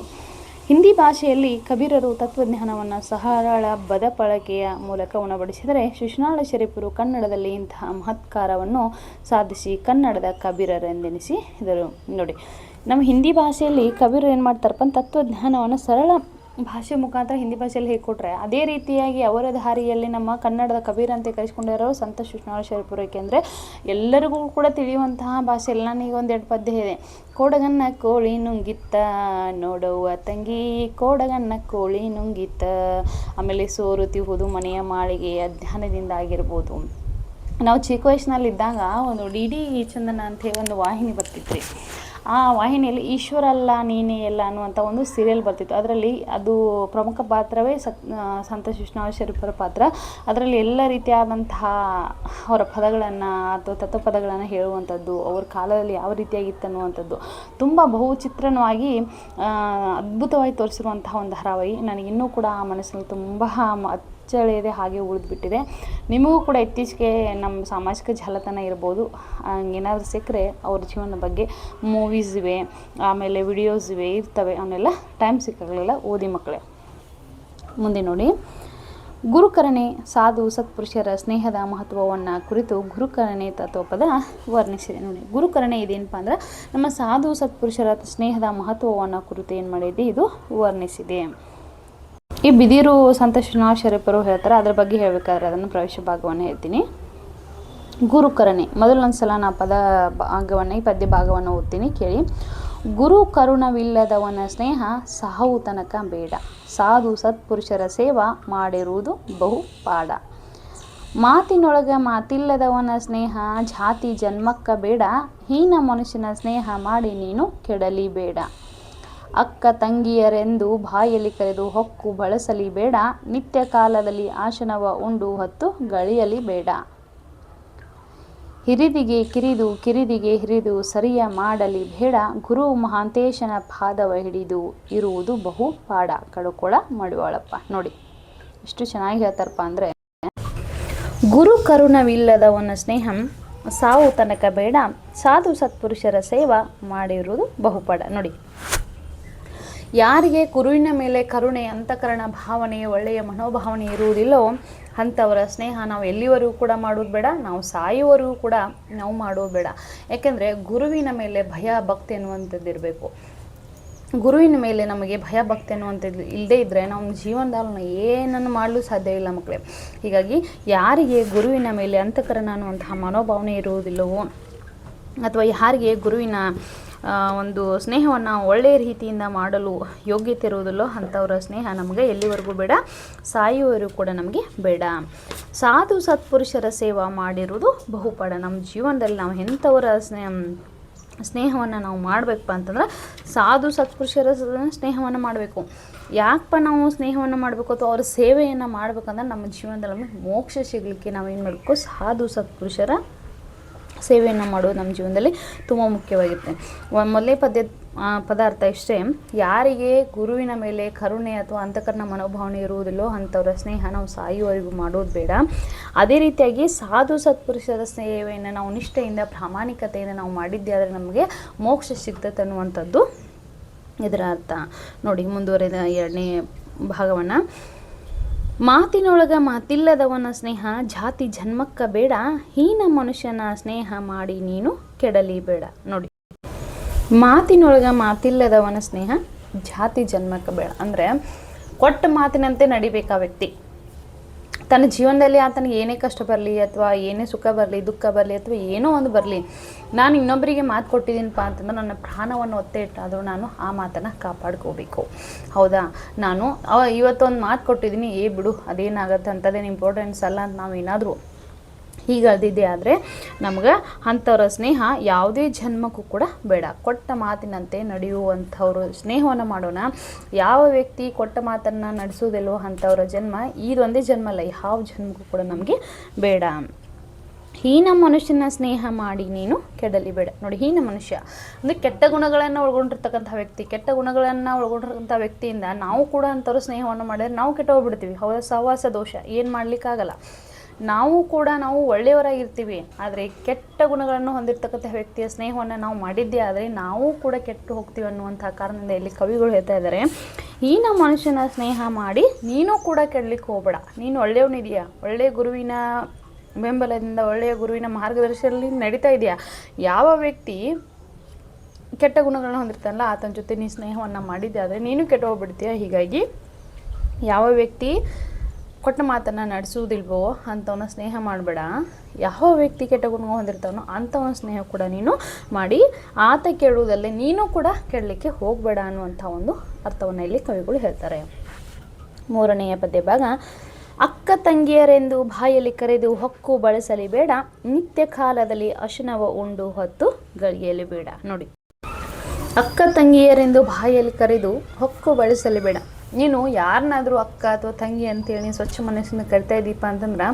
ಹಿಂದಿ ಭಾಷೆಯಲ್ಲಿ ಕಬೀರರು ತತ್ವಜ್ಞಾನವನ್ನು ಸರಳ ಬದಪಳಕೆಯ ಮೂಲಕ ಉಣಬಡಿಸಿದರೆ, ಶಿಶುನಾಳ ಶರೀಫರು ಕನ್ನಡದಲ್ಲಿ ಇಂತಹ ಮಹತ್ಕಾರವನ್ನು ಸಾಧಿಸಿ ಕನ್ನಡದ ಕಬೀರರೆಂದೆನಿಸಿದರು. ನೋಡಿ, ನಮ್ಮ ಹಿಂದಿ ಭಾಷೆಯಲ್ಲಿ ಕಬೀರರು ಏನು ಮಾಡ್ತಾರಪ್ಪ, ತತ್ವಜ್ಞಾನವನ್ನು ಸರಳ ಭಾಷೆ ಮುಖಾಂತರ ಹಿಂದಿ ಭಾಷೆಯಲ್ಲಿ ಹೇಳಿಕೊಟ್ರೆ, ಅದೇ ರೀತಿಯಾಗಿ ಅವರ ದಾರಿಯಲ್ಲಿ ನಮ್ಮ ಕನ್ನಡದ ಕಬೀರ ಅಂತ ಕರೆಸ್ಕೊಂಡಿರೋ ಸಂತ ಶಿಶುನಾಳ ಶರೀಫರು. ಏಕೆಂದರೆ ಎಲ್ಲರಿಗೂ ಕೂಡ ತಿಳಿಯುವಂತಹ ಭಾಷೆಯಲ್ಲಿ ನನಗೆ ಒಂದೆರಡು ಪದ್ಯ ಇದೆ. ಕೋಡಗನ್ನ ಕೋಳಿ ನುಂಗಿತ್ತ ನೋಡವ್ವ ತಂಗಿ, ಕೋಡಗನ್ನ ಕೋಳಿ ನುಂಗಿತ್ತ, ಆಮೇಲೆ ಸೋರುತಿಹುದು ಮನೆಯ ಮಾಳಿಗೆ ಅಜ್ಞಾನದಿಂದ ಆಗಿರ್ಬೋದು. ನಾವು ಚಿಕ್ಕ ವಯಸ್ಸಿನಲ್ಲಿದ್ದಾಗ ಒಂದು ಡಿ ಚಂದನ ಅಂತ ಹೇಳಿ ಒಂದು ವಾಹಿನಿ ಬರ್ತಿತ್ತು. ಆ ವಾಹಿನಿಯಲ್ಲಿ ಈಶ್ವರ ಅಲ್ಲ ನೀನೇ ಎಲ್ಲ ಅನ್ನುವಂಥ ಒಂದು ಸೀರಿಯಲ್ ಬರ್ತಿತ್ತು. ಅದರಲ್ಲಿ ಅದು ಪ್ರಮುಖ ಪಾತ್ರವೇ ಸಂತ ಶಿಶುನಾಳ ಶರೀಫರ ಪಾತ್ರ. ಅದರಲ್ಲಿ ಎಲ್ಲ ರೀತಿಯಾದಂತಹ ಅವರ ಪದಗಳನ್ನು ಅಥವಾ ತತ್ವಪದಗಳನ್ನು ಹೇಳುವಂಥದ್ದು, ಅವ್ರ ಕಾಲದಲ್ಲಿ ಯಾವ ರೀತಿಯಾಗಿತ್ತು ಅನ್ನುವಂಥದ್ದು ತುಂಬ ಬಹುಚಿತ್ರಣವಾಗಿ ಅದ್ಭುತವಾಗಿ ತೋರಿಸಿರುವಂತಹ ಒಂದು ಧಾರಾವಾಹಿ. ನನಗಿನ್ನೂ ಕೂಡ ಆ ಮನಸ್ಸಿನಲ್ಲಿ ತುಂಬ ಅಚ್ಚಳಿಯದೆ ಹಾಗೆ ಉಳಿದ್ಬಿಟ್ಟಿದೆ. ನಿಮಗೂ ಕೂಡ ಇತ್ತೀಚೆಗೆ ನಮ್ಮ ಸಾಮಾಜಿಕ ಜಾಲತಾಣ ಇರ್ಬೋದು, ಏನಾದರೂ ಸಿಕ್ಕರೆ ಅವ್ರ ಜೀವನದ ಬಗ್ಗೆ ಮೂವೀಸ್ ಇವೆ, ಆಮೇಲೆ ವಿಡಿಯೋಸ್ ಇವೆ, ಇರ್ತವೆ. ಅವನ್ನೆಲ್ಲ ಟೈಮ್ ಸಿಕ್ಕಾಗಲಿಲ್ಲ, ಓದಿ ಮಕ್ಕಳೇ. ಮುಂದೆ ನೋಡಿ, ಗುರುಕರಣೆ ಸಾಧು ಸತ್ಪುರುಷರ ಸ್ನೇಹದ ಮಹತ್ವವನ್ನು ಕುರಿತು ಗುರುಕರಣೆ ತತ್ವಪದ ವರ್ಣಿಸಿದೆ. ನೋಡಿ, ಗುರುಕರಣೆ ಇದೇನಪ್ಪ ಅಂದ್ರೆ ನಮ್ಮ ಸಾಧು ಸತ್ಪುರುಷರ ಸ್ನೇಹದ ಮಹತ್ವವನ್ನು ಕುರಿತು ಏನು ಮಾಡಿದೆ, ಇದು ವರ್ಣಿಸಿದೆ. ಈ ಬಿದಿರು ಸಂತ ಶಿಶುನಾಳ ಶರೀಫರು ಹೇಳ್ತಾರೆ, ಅದ್ರ ಬಗ್ಗೆ ಹೇಳಬೇಕಾದ್ರೆ ಅದನ್ನು ಪ್ರವೇಶ ಭಾಗವನ್ನು ಹೇಳ್ತೀನಿ. ಗುರುಕರುಣೆ. ಮೊದಲೊಂದು ಸಲ ನಾ ಭಾಗವನ್ನು ಈ ಪದ್ಯ ಭಾಗವನ್ನು ಓದ್ತೀನಿ ಕೇಳಿ. ಗುರು ಕರುಣವಿಲ್ಲದವನ ಸ್ನೇಹ ಸಾವು ತನಕ ಬೇಡ, ಸಾಧು ಸತ್ಪುರುಷರ ಸೇವಾ ಮಾಡಿರುವುದು ಬಹು ಪಾಡ. ಮಾತಿನೊಳಗ ಮಾತಿಲ್ಲದವನ ಸ್ನೇಹ ಜಾತಿ ಜನ್ಮಕ್ಕ ಬೇಡ, ಹೀನ ಮನುಷ್ಯನ ಸ್ನೇಹ ಮಾಡಿ ನೀನು ಕೆಡಲಿ ಬೇಡ. ಅಕ್ಕ ತಂಗಿಯರೆಂದು ಬಾಯಲ್ಲಿ ಕರೆದು ಹೊಕ್ಕು ಬಳಸಲಿ ಬೇಡ, ನಿತ್ಯ ಕಾಲದಲ್ಲಿ ಆಶನವ ಉಂಡು ಹೊತ್ತು ಗಳಿಯಲಿ ಬೇಡ. ಹಿರಿದಿಗೆ ಕಿರಿದು ಕಿರಿದಿಗೆ ಹಿರಿದು ಸರಿಯ ಮಾಡಲಿ ಬೇಡ, ಗುರು ಮಹಾಂತೇಶನ ಪಾದವ ಹಿಡಿದು ಇರುವುದು ಬಹು ಪಾಡ. ಕಡುಕೊಳ ಮಡಿವಾಳಪ್ಪ. ನೋಡಿ ಎಷ್ಟು ಚೆನ್ನಾಗಿ ಹೇಳ್ತಾರಪ್ಪ ಅಂದರೆ, ಗುರು ಕರುಣವಿಲ್ಲದವನ ಸ್ನೇಹ ಸಾವು ತನಕ ಬೇಡ, ಸಾಧು ಸತ್ಪುರುಷರ ಸೇವಾ ಮಾಡಿರುವುದು ಬಹುಪಾಡ. ನೋಡಿ, ಯಾರಿಗೆ ಗುರುವಿನ ಮೇಲೆ ಕರುಣೆ, ಅಂತಃಕರಣ ಭಾವನೆ, ಒಳ್ಳೆಯ ಮನೋಭಾವನೆ ಇರುವುದಿಲ್ಲವೋ ಅಂಥವರ ಸ್ನೇಹ ನಾವು ಎಲ್ಲಿವರೆಗೂ ಕೂಡ ಮಾಡೋದು ಬೇಡ, ನಾವು ಸಾಯುವವರೆಗೂ ಕೂಡ ನಾವು ಮಾಡೋದು ಬೇಡ. ಯಾಕೆಂದರೆ ಗುರುವಿನ ಮೇಲೆ ಭಯ ಭಕ್ತಿ ಅನ್ನುವಂಥದ್ದು ಇರಬೇಕು. ಗುರುವಿನ ಮೇಲೆ ನಮಗೆ ಭಯ ಭಕ್ತಿ ಅನ್ನುವಂಥದ್ದು ಇಲ್ಲದೇ ಇದ್ದರೆ ನಮ್ಮ ಜೀವನದಲ್ಲಿ ಏನನ್ನು ಮಾಡಲು ಸಾಧ್ಯ ಇಲ್ಲ ಮಕ್ಕಳೇ. ಹೀಗಾಗಿ ಯಾರಿಗೆ ಗುರುವಿನ ಮೇಲೆ ಅಂತಃಕರಣ ಅನ್ನುವಂತಹ ಮನೋಭಾವನೆ ಇರುವುದಿಲ್ಲವೋ, ಅಥವಾ ಯಾರಿಗೆ ಗುರುವಿನ ಒಂದು ಸ್ನೇಹವನ್ನು ಒಳ್ಳೆಯ ರೀತಿಯಿಂದ ಮಾಡಲು ಯೋಗ್ಯತೆ ಇರುವುದಿಲ್ಲೋ ಅಂಥವರ ಸ್ನೇಹ ನಮಗೆ ಎಲ್ಲಿವರೆಗೂ ಬೇಡ, ಸಾಯುವವರೆಗೂ ಕೂಡ ನಮಗೆ ಬೇಡ. ಸಾಧು ಸತ್ಪುರುಷರ ಸೇವಾ ಮಾಡಿರುವುದು ಬಹುಪಾಡ. ನಮ್ಮ ಜೀವನದಲ್ಲಿ ನಾವು ಎಂಥವರ ಸ್ನೇಹವನ್ನು ನಾವು ಮಾಡಬೇಕಪ್ಪ ಅಂತಂದ್ರೆ ಸಾಧು ಸತ್ಪುರುಷರ ಸ್ನೇಹವನ್ನು ಮಾಡಬೇಕು. ಯಾಕಪ್ಪ ನಾವು ಸ್ನೇಹವನ್ನು ಮಾಡಬೇಕು ಅಥವಾ ಅವರ ಸೇವೆಯನ್ನು ಮಾಡಬೇಕಂದ್ರೆ ನಮ್ಮ ಜೀವನದಲ್ಲಿ ನಮಗೆ ಮೋಕ್ಷ ಸಿಗಲಿಕ್ಕೆ ನಾವೇನು ಮಾಡಬೇಕು, ಸಾಧು ಸತ್ಪುರುಷರ ಸೇವೆಯನ್ನು ಮಾಡೋದು ನಮ್ಮ ಜೀವನದಲ್ಲಿ ತುಂಬ ಮುಖ್ಯವಾಗಿರುತ್ತೆ. ಮೊದಲೇ ಪದಾರ್ಥ ಇಷ್ಟೇ, ಯಾರಿಗೆ ಗುರುವಿನ ಮೇಲೆ ಕರುಣೆ ಅಥವಾ ಅಂತಃಕರಣ ಮನೋಭಾವನೆ ಇರುವುದಿಲ್ಲೋ ಅಂಥವರ ಸ್ನೇಹ ನಾವು ಸಾಯುವವರೆಗೂ ಮಾಡೋದು ಬೇಡ. ಅದೇ ರೀತಿಯಾಗಿ ಸಾಧು ಸತ್ಪುರುಷರ ಸೇವೆಯನ್ನು ನಾವು ನಿಷ್ಠೆಯಿಂದ ಪ್ರಾಮಾಣಿಕತೆಯಿಂದ ನಾವು ಮಾಡಿದ್ದೇ ಆದರೆ ನಮಗೆ ಮೋಕ್ಷ ಸಿಗ್ತದೆ ಅನ್ನುವಂಥದ್ದು ಇದರ ಅರ್ಥ. ನೋಡಿ ಮುಂದುವರೆದ 2ನೇ ಭಾಗವನ್ನು. ಮಾತಿನೊಳಗ ಮಾತಿಲ್ಲದವನ ಸ್ನೇಹ ಜಾತಿ ಜನ್ಮಕ್ಕ ಬೇಡ, ಹೀನ ಮನುಷ್ಯನ ಸ್ನೇಹ ಮಾಡಿ ನೀನು ಕೆಡಲಿ ಬೇಡ. ನೋಡಿ, ಮಾತಿನೊಳಗ ಮಾತಿಲ್ಲದವನ ಸ್ನೇಹ ಜಾತಿ ಜನ್ಮಕ್ಕೆ ಬೇಡ ಅಂದರೆ ಕೊಟ್ಟ ಮಾತಿನಂತೆ ನಡಿಬೇಕಾ ವ್ಯಕ್ತಿ. ತನ್ನ ಜೀವನದಲ್ಲಿ ಆತನಿಗೆ ಏನೇ ಕಷ್ಟ ಬರಲಿ ಅಥವಾ ಏನೇ ಸುಖ ಬರಲಿ, ದುಃಖ ಬರಲಿ ಅಥವಾ ಏನೋ ಒಂದು ಬರಲಿ, ನಾನು ಇನ್ನೊಬ್ಬರಿಗೆ ಮಾತು ಕೊಟ್ಟಿದ್ದೀನಪ್ಪ ಅಂತಂದ್ರೆ ನನ್ನ ಪ್ರಾಣವನ್ನು ಒತ್ತೆ ಇಟ್ಟಾದರೂ ನಾನು ಆ ಮಾತನ್ನು ಕಾಪಾಡ್ಕೋಬೇಕು. ಹೌದಾ, ನಾನು ಇವತ್ತೊಂದು ಮಾತು ಕೊಟ್ಟಿದ್ದೀನಿ, ಬಿಡು ಅದೇನಾಗತ್ತೆ ಅಂಥದ್ದೇನು ಇಂಪಾರ್ಟೆನ್ಸ್ ಅಲ್ಲ ಅಂತ ನಾವು ಏನಾದರೂ ಹೀಗಲ್ದಿದ್ದೆ ಆದರೆ ನಮ್ಗೆ ಅಂಥವ್ರ ಸ್ನೇಹ ಯಾವುದೇ ಜನ್ಮಕ್ಕೂ ಕೂಡ ಬೇಡ. ಕೊಟ್ಟ ಮಾತಿನಂತೆ ನಡೆಯುವಂಥವ್ರು ಸ್ನೇಹವನ್ನು ಮಾಡೋಣ. ಯಾವ ವ್ಯಕ್ತಿ ಕೊಟ್ಟ ಮಾತನ್ನು ನಡೆಸೋದಿಲ್ಲವೋ ಅಂಥವ್ರ ಜನ್ಮ ಇದೊಂದೇ ಜನ್ಮ ಅಲ್ಲ, ಯಾವ ಜನ್ಮಕ್ಕೂ ಕೂಡ ನಮಗೆ ಬೇಡ. ಹೀನ ಮನುಷ್ಯನ ಸ್ನೇಹ ಮಾಡಿ ನೀನು ಕೆಡಲಿ ಬೇಡ. ನೋಡಿ, ಹೀನ ಮನುಷ್ಯ ಅಂದರೆ ಕೆಟ್ಟ ಗುಣಗಳನ್ನು ಒಳಗೊಂಡಿರ್ತಕ್ಕಂಥ ವ್ಯಕ್ತಿ. ಕೆಟ್ಟ ಗುಣಗಳನ್ನು ಒಳಗೊಂಡಿರ್ತಕ್ಕಂಥ ವ್ಯಕ್ತಿಯಿಂದ ನಾವು ಕೂಡ ಅಂಥವ್ರು ಸ್ನೇಹವನ್ನು ಮಾಡಿದರೆ ನಾವು ಕೆಟ್ಟ ಹೋಗ್ಬಿಡ್ತೀವಿ. ಹೌದಾ, ಸಹವಾಸ ದೋಷ, ಏನು ಮಾಡಲಿಕ್ಕಾಗಲ್ಲ. ನಾವು ಒಳ್ಳೆಯವರಾಗಿರ್ತೀವಿ, ಆದರೆ ಕೆಟ್ಟ ಗುಣಗಳನ್ನು ಹೊಂದಿರತಕ್ಕಂಥ ವ್ಯಕ್ತಿಯ ಸ್ನೇಹವನ್ನು ನಾವು ಮಾಡಿದ್ದೇ ಆದರೆ ನಾವು ಕೂಡ ಕೆಟ್ಟು ಹೋಗ್ತೀವಿ ಅನ್ನುವಂಥ ಕಾರಣದಿಂದ ಇಲ್ಲಿ ಕವಿಗಳು ಹೇಳ್ತಾ ಇದ್ದಾರೆ, ಹೀನ ಮನುಷ್ಯನ ಸ್ನೇಹ ಮಾಡಿ ನೀನು ಕೂಡ ಕೆಡಲಿಕ್ಕೆ ಹೋಗಬೇಡ. ನೀನು ಒಳ್ಳೆಯವನಿದೆಯಾ, ಒಳ್ಳೆಯ ಗುರುವಿನ ಬೆಂಬಲದಿಂದ ಒಳ್ಳೆಯ ಗುರುವಿನ ಮಾರ್ಗದರ್ಶನದಲ್ಲಿ ನಡೀತಾ ಇದೆಯಾ. ಯಾವ ವ್ಯಕ್ತಿ ಕೆಟ್ಟ ಗುಣಗಳನ್ನ ಹೊಂದಿರ್ತಾನಲ್ಲ ಆತನ ಜೊತೆ ನೀನು ಸ್ನೇಹವನ್ನು ಮಾಡಿದ್ದೆ ಆದರೆ ನೀನು ಕೆಟ್ಟು ಹೋಗ್ಬಿಡ್ತೀಯ. ಹೀಗಾಗಿ ಯಾವ ವ್ಯಕ್ತಿ ಕೊಟ್ಟ ಮಾತನ್ನು ನಡೆಸುವುದಿಲ್ವೋ ಅಂಥವನ್ನ ಸ್ನೇಹ ಮಾಡಬೇಡ. ಯಾವ ವ್ಯಕ್ತಿ ಕೆಟ್ಟ ಗುಣ ಹೊಂದಿರ್ತಾನೋ ಅಂಥವನ ಸ್ನೇಹ ಕೂಡ ನೀನು ಮಾಡಿ ಆತ ಕೆಡುವುದಲ್ಲೇ ನೀನು ಕೂಡ ಕೆಡಲಿಕ್ಕೆ ಹೋಗಬೇಡ ಅನ್ನುವಂಥ ಒಂದು ಅರ್ಥವನ್ನು ಇಲ್ಲಿ ಕವಿಗಳು ಹೇಳ್ತಾರೆ. 3ನೆಯ ಪದ್ಯ ಭಾಗ. ಅಕ್ಕ ತಂಗಿಯರೆಂದು ಬಾಯಲ್ಲಿ ಕರೆದು ಹೊಕ್ಕು ಬಳಸಲಿ ಬೇಡ, ನಿತ್ಯ ಕಾಲದಲ್ಲಿ ಅಶನವ ಉಂಡು ಹೊತ್ತು ಗಳಿಯಲಿ ಬೇಡ. ನೋಡಿ, ಅಕ್ಕ ತಂಗಿಯರೆಂದು ಬಾಯಲ್ಲಿ ಕರೆದು ಹೊಕ್ಕು ಬಳಸಲಿ ಬೇಡ. ನೀನು ಯಾರನ್ನಾದರೂ ಅಕ್ಕ ಅಥವಾ ತಂಗಿ ಅಂತೇಳಿ ಸ್ವಚ್ಛ ಮನಸ್ಸಿನ ಕರಿತಾ ಇದ್ದೀಪ ಅಂತಂದ್ರೆ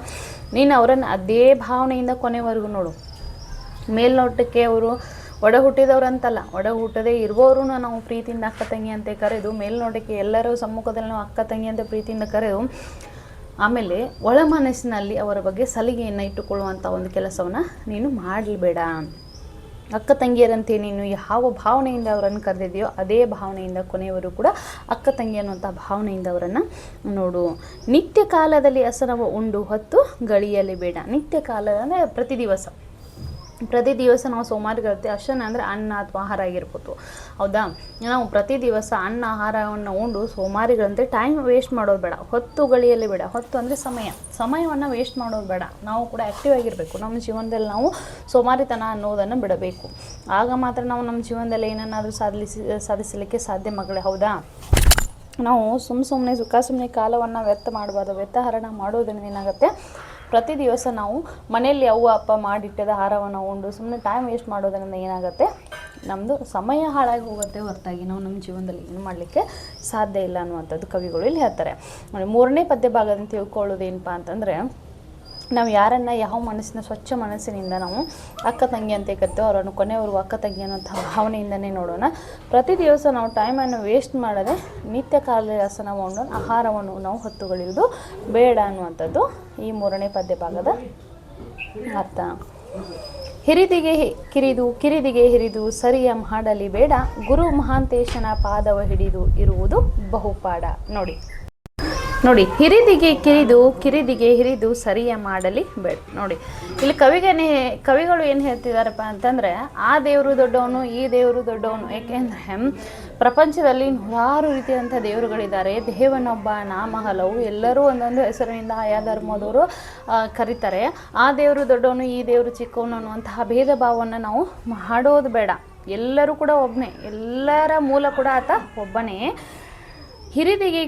ನೀನು ಅವರನ್ನು ಅದೇ ಭಾವನೆಯಿಂದ ಕೊನೆವರೆಗೂ ನೋಡು. ಮೇಲ್ನೋಟಕ್ಕೆ ಅವರು ಒಡ ಹುಟ್ಟಿದವ್ರು ಅಂತಲ್ಲ, ಒಡ ಹುಟ್ಟದೇ ಇರುವವರು ನಾವು ಪ್ರೀತಿಯಿಂದ ಅಕ್ಕ ತಂಗಿ ಅಂತ ಕರೆದು, ಮೇಲ್ನೋಟಕ್ಕೆ ಎಲ್ಲರೂ ಸಮ್ಮುಖದಲ್ಲಿ ನಾವು ಅಕ್ಕ ತಂಗಿ ಅಂತ ಪ್ರೀತಿಯಿಂದ ಕರೆದು ಆಮೇಲೆ ಒಳ ಮನಸ್ಸಿನಲ್ಲಿ ಅವರ ಬಗ್ಗೆ ಸಲಿಗೆಯನ್ನು ಇಟ್ಟುಕೊಳ್ಳುವಂಥ ಒಂದು ಕೆಲಸವನ್ನು ನೀನು ಮಾಡಲೇಬೇಡ. ಅಕ್ಕ ತಂಗಿಯರಂತೆ ನೀನು ಯಾವ ಭಾವನೆಯಿಂದ ಅವರನ್ನು ಕರೆದಿದೆಯೋ ಅದೇ ಭಾವನೆಯಿಂದ ಕೊನೆಯವರು ಕೂಡ ಅಕ್ಕ ತಂಗಿ ಅನ್ನುವಂಥ ಭಾವನೆಯಿಂದ ಅವರನ್ನು ನೋಡು. ನಿತ್ಯ ಕಾಲದಲ್ಲಿ ಅಸನವ ಉಂಡು ಹೊತ್ತು ಗಳಿಯಲಿ ಬೇಡ. ನಿತ್ಯ ಕಾಲ ಅಂದರೆ ಪ್ರತಿ ದಿವಸ ಪ್ರತಿ ದಿವಸ ನಾವು ಸೋಮಾರಿಗಳಿರ್ತೀವಿ ಅಷ್ಟೇ ಅಂದರೆ ಅನ್ನ ಅಥವಾ ಆಹಾರ ಆಗಿರ್ಬೋದು. ಹೌದಾ, ನಾವು ಪ್ರತಿ ದಿವಸ ಅನ್ನ ಆಹಾರವನ್ನು ಉಂಡು ಸೋಮಾರಿಗಳಂತೆ ಟೈಮ್ ವೇಸ್ಟ್ ಮಾಡೋದು ಬೇಡ. ಹೊತ್ತು ಗಳಿಯಲ್ಲಿ ಬೇಡ. ಹೊತ್ತು ಅಂದರೆ ಸಮಯವನ್ನು ವೇಸ್ಟ್ ಮಾಡೋದು ಬೇಡ. ನಾವು ಕೂಡ ಆ್ಯಕ್ಟಿವ್ ಆಗಿರಬೇಕು. ನಮ್ಮ ಜೀವನದಲ್ಲಿ ನಾವು ಸೋಮಾರಿತನ ಅನ್ನೋದನ್ನು ಬಿಡಬೇಕು. ಆಗ ಮಾತ್ರ ನಾವು ನಮ್ಮ ಜೀವನದಲ್ಲಿ ಏನನ್ನಾದರೂ ಸಾಧಿಸಲಿಕ್ಕೆ ಸಾಧ್ಯ ಮಗಳೇ. ಹೌದಾ, ನಾವು ಸುಮ್ಮನೆ ಸುಮ್ಮನೆ ಕಾಲವನ್ನು ವ್ಯರ್ಥ ಮಾಡಬಾರ್ದು. ವ್ಯರ್ಥಹರಣ ಮಾಡೋದ್ರಿಂದ ಏನಾಗುತ್ತೆ, ಪ್ರತಿ ದಿವಸ ನಾವು ಮನೆಯಲ್ಲಿ ಅವ್ವ ಅಪ್ಪ ಮಾಡಿಟ್ಟಿದ್ದ ಆಹಾರವನ್ನು ಉಂಡು ಸುಮ್ಮನೆ ಟೈಮ್ ವೇಸ್ಟ್ ಮಾಡೋದ್ರಿಂದ ಏನಾಗುತ್ತೆ, ನಮ್ಮದು ಸಮಯ ಹಾಳಾಗಿ ಹೋಗುತ್ತೆ ಹೊರತಾಗಿ ನಾವು ನಮ್ಮ ಜೀವನದಲ್ಲಿ ಏನು ಮಾಡಲಿಕ್ಕೆ ಸಾಧ್ಯ ಇಲ್ಲ ಅನ್ನುವಂಥದ್ದು ಕವಿಗಳು ಇಲ್ಲಿ ಹೇಳ್ತಾರೆ. ಮೂರನೇ ಪದ್ಯ ಭಾಗದಿಂದ ತಿಳ್ಕೊಳ್ಳೋದು ಏನಪ್ಪ ಅಂತಂದರೆ, ನಾವು ಯಾರನ್ನು ಯಾವ ಸ್ವಚ್ಛ ಮನಸ್ಸಿನಿಂದ ನಾವು ಅಕ್ಕ ತಂಗಿ ಅಂತ ಕರಿತೇವೆ ಅವರನ್ನು ಕೊನೆಯವರೆಗೂ ಅಕ್ಕ ತಂಗಿ ಅನ್ನೋಂಥ ಭಾವನೆಯಿಂದನೇ ನೋಡೋಣ. ಪ್ರತಿ ದಿವಸ ನಾವು ಟೈಮನ್ನು ವೇಸ್ಟ್ ಮಾಡದೆ ನಿತ್ಯ ಕಾಲಯಾಸನ ಉಂಡು ಆಹಾರವನ್ನು ನಾವು ಹೊತ್ತುಗಳಿರುವುದು ಬೇಡ ಅನ್ನುವಂಥದ್ದು ಈ ಮೂರನೇ ಪದ್ಯ ಭಾಗದ ಅರ್ಥ. ಕಿರಿದಿಗೆ ಹಿರಿದು ಸರಿಯ ಮಾಡಲಿ ಬೇಡ, ಗುರು ಮಹಾಂತೇಶನ ಪಾದವ ಹಿಡಿದು ಇರುವುದು ಬಹುಪಾಡ. ನೋಡಿ ಕಿರಿದಿಗೆ ಹಿರಿದು ಸರಿಯ ಮಾಡಲಿ ಬೇಡ. ನೋಡಿ ಇಲ್ಲಿ ಕವಿಗಳು ಏನು ಹೇಳ್ತಿದಾರಪ್ಪ ಅಂತಂದರೆ, ಆ ದೇವರು ದೊಡ್ಡವನು, ಈ ದೇವರು ದೊಡ್ಡವನು. ಏಕೆಂದರೆ ಪ್ರಪಂಚದಲ್ಲಿ ನೂರಾರು ರೀತಿಯಾದಂಥ ದೇವರುಗಳಿದ್ದಾರೆ. ದೇವನೊಬ್ಬ, ನಾಮ ಹಲವು, ಎಲ್ಲರೂ ಒಂದೊಂದು ಹೆಸರಿನಿಂದ ಆಯಾ ಧರ್ಮದವರು ಕರೀತಾರೆ. ಆ ದೇವರು ದೊಡ್ಡವನು, ಈ ದೇವರು ಚಿಕ್ಕವನು ಅನ್ನುವಂತಹ ಭೇದ ಭಾವವನ್ನು ನಾವು ಮಾಡೋದು ಬೇಡ. ಎಲ್ಲರೂ ಕೂಡ ಒಬ್ಬನೇ, ಎಲ್ಲರ ಮೂಲ ಕೂಡ ಆತ ಒಬ್ಬನೇ. ಕಿರಿದಿಗೆ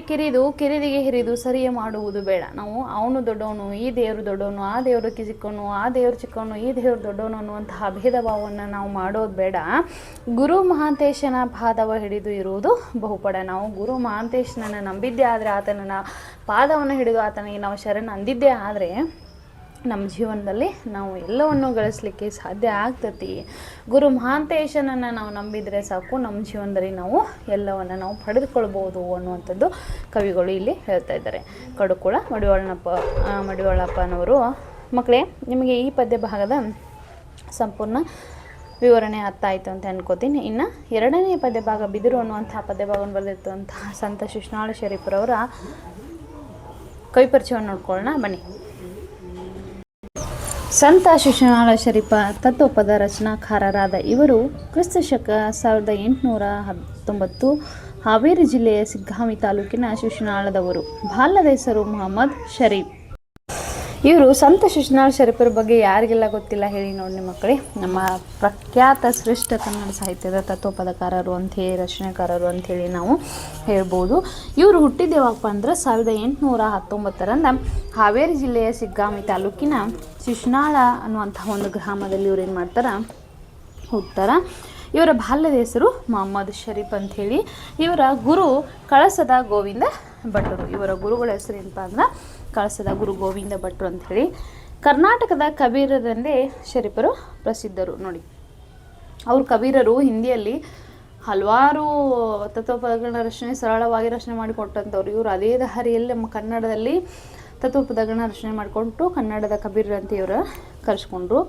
ಹಿರಿದು ಸರಿಯ ಮಾಡುವುದು ಬೇಡ. ನಾವು ಅವನು ದೊಡ್ಡವನು, ಈ ದೇವರು ದೊಡ್ಡವನು, ಆ ದೇವರು ಚಿಕ್ಕವನು, ಆ ದೇವರು ಚಿಕ್ಕವನು, ಈ ದೇವರು ದೊಡ್ಡವನು ಅನ್ನುವಂತಹ ಭೇದ ಭಾವವನ್ನು ನಾವು ಮಾಡೋದು ಬೇಡ. ಗುರು ಮಹಾಂತೇಶನ ಪಾದವ ಹಿಡಿದು ಇರುವುದು ಬಹುಪಡ. ನಾವು ಗುರು ಮಹಾಂತೇಶನನ್ನು ನಂಬಿದ್ದೇ ಆದರೆ, ಆತನ ಪಾದವನ್ನು ಹಿಡಿದು ಆತನಿಗೆ ನಾವು ಶರಣ ಅಂದಿದ್ದೇ ಆದರೆ ನಮ್ಮ ಜೀವನದಲ್ಲಿ ನಾವು ಎಲ್ಲವನ್ನು ಗಳಿಸಲಿಕ್ಕೆ ಸಾಧ್ಯ ಆಗ್ತತಿ. ಗುರು ಮಹಾಂತೇಶನನ್ನು ನಾವು ನಂಬಿದರೆ ಸಾಕು, ನಮ್ಮ ಜೀವನದಲ್ಲಿ ನಾವು ಎಲ್ಲವನ್ನು ನಾವು ಪಡೆದುಕೊಳ್ಬೋದು ಅನ್ನುವಂಥದ್ದು ಕವಿಗಳು ಇಲ್ಲಿ ಹೇಳ್ತಾ ಇದ್ದಾರೆ. ಕಡುಕುಳ ಮಡಿವಾಳಪ್ಪನವರು. ಮಕ್ಕಳೇ, ನಿಮಗೆ ಈ ಪದ್ಯ ಭಾಗದ ಸಂಪೂರ್ಣ ವಿವರಣೆ ಅರ್ಥ ಆಯಿತು ಅಂತ ಅನ್ಕೋತೀನಿ. ಇನ್ನು ಎರಡನೇ ಪದ್ಯ ಭಾಗ ಬಿದಿರು ಅನ್ನುವಂಥ ಪದ್ಯ ಭಾಗವನ್ನು ಬರೆದಿರ್ತಂತಹ ಸಂತ ಶಿಶುನಾಳ ಶರೀಫರವರ ಕವಿ ಪರಿಚಯವನ್ನು ನೋಡ್ಕೊಳ್ಳೋಣ ಬನ್ನಿ. ಸಂತ ಶಿಶುನಾಳ ಶರೀಫ ತತ್ವಪದ ರಚನಾಕಾರರಾದ ಇವರು ಕ್ರಿಸ್ತಶಕ 1819 ಹಾವೇರಿ ಜಿಲ್ಲೆಯ ಸಿಗ್ಗಾಂವಿ ತಾಲೂಕಿನ ಶಿಶುನಾಳದವರು. ಬಾಲ್ಯದ ಹೆಸರು ಮೊಹಮ್ಮದ್ ಶರೀಫ್. ಇವರು ಸಂತ ಶಿಶುನಾಳ ಶರೀಫರ ಬಗ್ಗೆ ಯಾರಿಗೆಲ್ಲ ಗೊತ್ತಿಲ್ಲ ಹೇಳಿ ನೋಡಿ ನಿಮ್ಮ ಮಕ್ಕಳೇ. ನಮ್ಮ ಪ್ರಖ್ಯಾತ ಶ್ರೇಷ್ಠ ಕನ್ನಡ ಸಾಹಿತ್ಯದ ತತ್ವಪದಕಾರರು ಅಂಥೇಳಿ, ರಚನೆಕಾರರು ಅಂಥೇಳಿ ನಾವು ಹೇಳ್ಬೋದು. ಇವರು ಹುಟ್ಟಿದ ಯಾವಪ್ಪ ಅಂದ್ರೆ 1819 ಹಾವೇರಿ ಜಿಲ್ಲೆಯ ಸಿಗ್ಗಾಂವಿ ತಾಲೂಕಿನ ಶಿಶುನಾಳ ಅನ್ನುವಂಥ ಒಂದು ಗ್ರಾಮದಲ್ಲಿ ಇವ್ರು ಏನು ಮಾಡ್ತಾರೆ, ಹುಡ್ತಾರೆ. ಇವರ ಬಾಲ್ಯದ ಹೆಸರು ಮೊಹಮ್ಮದ್ ಶರೀಫ್ ಅಂಥೇಳಿ. ಇವರ ಗುರು ಕಳಸದ ಗೋವಿಂದ ಭಟ್ರು. ಇವರ ಗುರುಗಳ ಹೆಸರು ಏನಪ್ಪ ಅಂದ್ರೆ ಕಳಸದ ಗುರು ಗೋವಿಂದ ಭಟ್ರು ಅಂಥೇಳಿ. ಕರ್ನಾಟಕದ ಕಬೀರರೆಂದೇ ಶರೀಫರು ಪ್ರಸಿದ್ಧರು. ನೋಡಿ, ಅವರು ಕಬೀರರು ಹಿಂದಿಯಲ್ಲಿ ಹಲವಾರು ತತ್ವಪದಗಳನ್ನ ಸರಳವಾಗಿ ರಚನೆ ಮಾಡಿಕೊಟ್ಟಂಥವ್ರು. ಇವರು ಅದೇ ದಾರಿಯಲ್ಲಿ ನಮ್ಮ ಕನ್ನಡದಲ್ಲಿ ತತ್ವಪದಗಳನ್ನ ರಚನೆ ಮಾಡಿಕೊಂಡು ಕನ್ನಡದ ಕಬೀರ್ ಅಂತ ಇವರು ಕರೆಸ್ಕೊಂಡ್ರು.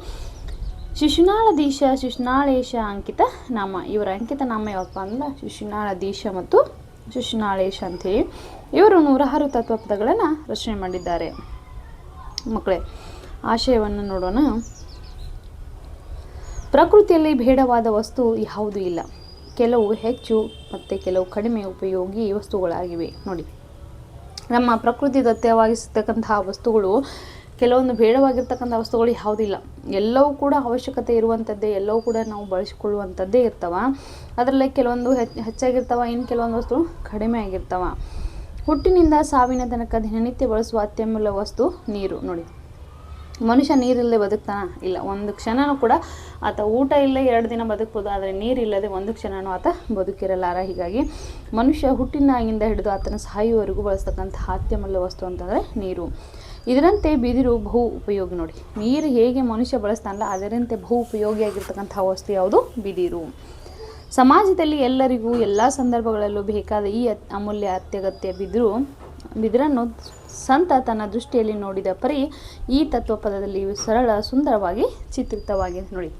ಶಿಶುನಾಳೇಶ ಅಂಕಿತ ನಾಮ. ಇವರ ಅಂಕಿತ ನಾಮ ಯಾವಪ್ಪ ಅಂದ್ರೆ ಶಿಶುನಾಳಧೀಶ ಮತ್ತು ಶಿಶುನಾಳೇಶ ಅಂಥೇಳಿ. ಇವರು 106 ತತ್ವಪದಗಳನ್ನು ರಚನೆ ಮಾಡಿದ್ದಾರೆ. ಮಕ್ಕಳೇ, ಆಶಯವನ್ನು ನೋಡೋಣ. ಪ್ರಕೃತಿಯಲ್ಲಿ ಬೇಡವಾದ ವಸ್ತು ಯಾವುದೂ ಇಲ್ಲ. ಕೆಲವು ಹೆಚ್ಚು ಮತ್ತು ಕೆಲವು ಕಡಿಮೆ ಉಪಯೋಗಿ ವಸ್ತುಗಳಾಗಿವೆ. ನೋಡಿ, ನಮ್ಮ ಪ್ರಕೃತಿ ದತ್ತವಾಗಿರ್ತಕ್ಕಂತಹ ವಸ್ತುಗಳು, ಕೆಲವೊಂದು ಬೇಡವಾಗಿರ್ತಕ್ಕಂಥ ವಸ್ತುಗಳು ಯಾವುದಿಲ್ಲ. ಎಲ್ಲವೂ ಕೂಡ ಅವಶ್ಯಕತೆ ಇರುವಂಥದ್ದೇ, ಎಲ್ಲವೂ ಕೂಡ ನಾವು ಬಳಸಿಕೊಳ್ಳುವಂಥದ್ದೇ ಇರ್ತವೆ. ಅದರಲ್ಲಿ ಕೆಲವೊಂದು ಹೆಚ್ಚಾಗಿರ್ತವೆ, ಇನ್ನು ಕೆಲವೊಂದು ವಸ್ತು ಕಡಿಮೆ ಆಗಿರ್ತವೆ. ಹುಟ್ಟಿನಿಂದ ಸಾವಿನ ತನಕ ದಿನನಿತ್ಯ ಬಳಸುವ ಅತ್ಯಮೂಲ್ಯ ವಸ್ತು ನೀರು. ನೋಡಿ, ಮನುಷ್ಯ ನೀರಿಲ್ಲದೆ ಬದುಕ್ತಾನ? ಇಲ್ಲ. ಒಂದು ಕ್ಷಣನೂ ಕೂಡ ಆತ ಊಟ ಇಲ್ಲ 2 ದಿನ ಬದುಕ್ಬೋದು, ಆದರೆ ನೀರಿಲ್ಲದೆ ಒಂದು ಕ್ಷಣನೂ ಆತ ಬದುಕಿರಲಾರ. ಹೀಗಾಗಿ ಮನುಷ್ಯ ಹುಟ್ಟಿನಾಗಿಂದ ಹಿಡಿದು ಆತನ ಸಾಯುವವರೆಗೂ ಬಳಸ್ತಕ್ಕಂತಹ ಅತ್ಯಮೂಲ್ಯ ವಸ್ತು ಅಂತಂದರೆ ನೀರು. ಇದರಂತೆ ಬಿದಿರು ಬಹು ಉಪಯೋಗಿ. ನೋಡಿ, ನೀರು ಹೇಗೆ ಮನುಷ್ಯ ಬಳಸ್ತಾನಲ್ಲ ಅದರಂತೆ ಬಹು ಉಪಯೋಗಿಯಾಗಿರ್ತಕ್ಕಂಥ ವಸ್ತು ಯಾವುದು? ಬಿದಿರು. ಸಮಾಜದಲ್ಲಿ ಎಲ್ಲರಿಗೂ ಎಲ್ಲ ಸಂದರ್ಭಗಳಲ್ಲೂ ಬೇಕಾದ ಈ ಅಮೂಲ್ಯ ಅತ್ಯಗತ್ಯ ಬಿದಿರನ್ನು ಸಂತ ತನ್ನ ದೃಷ್ಟಿಯಲ್ಲಿ ನೋಡಿದ ಪರಿ ಈ ತತ್ವಪದದಲ್ಲಿ ಸರಳ ಸುಂದರವಾಗಿ ಚಿತ್ರಿತವಾಗಿದೆ. ನೋಡಿ,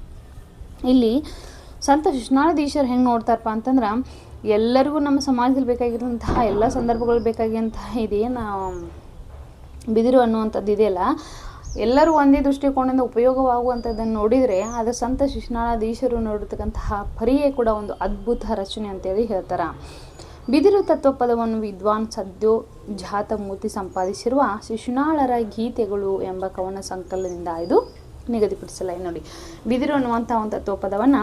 ಇಲ್ಲಿ ಸಂತ ಶಿಶುನಾಳಧೀಶರು ಹೆಂಗೆ ನೋಡ್ತಾರಪ್ಪ ಅಂತಂದ್ರೆ, ಎಲ್ಲರಿಗೂ ನಮ್ಮ ಸಮಾಜದಲ್ಲಿ ಬೇಕಾಗಿರುವಂತಹ ಎಲ್ಲ ಸಂದರ್ಭಗಳು ಬೇಕಾಗಿರುವಂತಹ ಇದೇನು ಬಿದಿರು ಅನ್ನುವಂಥದ್ದು ಇದೆಯಲ್ಲ, ಎಲ್ಲರೂ ಒಂದೇ ದೃಷ್ಟಿಕೋನದಿಂದ ಉಪಯೋಗವಾಗುವಂಥದ್ದನ್ನು ನೋಡಿದರೆ ಅದು ಸಂತ ಶಿಶುನಾಳಾಧೀಶರು ನೋಡಿರ್ತಕ್ಕಂತಹ ಪರಿಯೇ ಕೂಡ ಒಂದು ಅದ್ಭುತ ರಚನೆ ಅಂತೇಳಿ ಹೇಳ್ತಾರೆ. ಬಿದಿರು ತತ್ವಪದವನ್ನು ವಿದ್ವಾನ್ ಸದ್ಯೋಜಾತಮೂರ್ತಿ ಸಂಪಾದಿಸಿರುವ ಶಿಶುನಾಳರ ಗೀತೆಗಳು ಎಂಬ ಕವನ ಸಂಕಲನದಿಂದ ಇದು ನಿಗದಿಪಡಿಸಲಾಗಿದೆ. ನೋಡಿ, ಬಿದಿರು ಅನ್ನುವಂಥ ಒಂದು ತತ್ವಪದವನ್ನು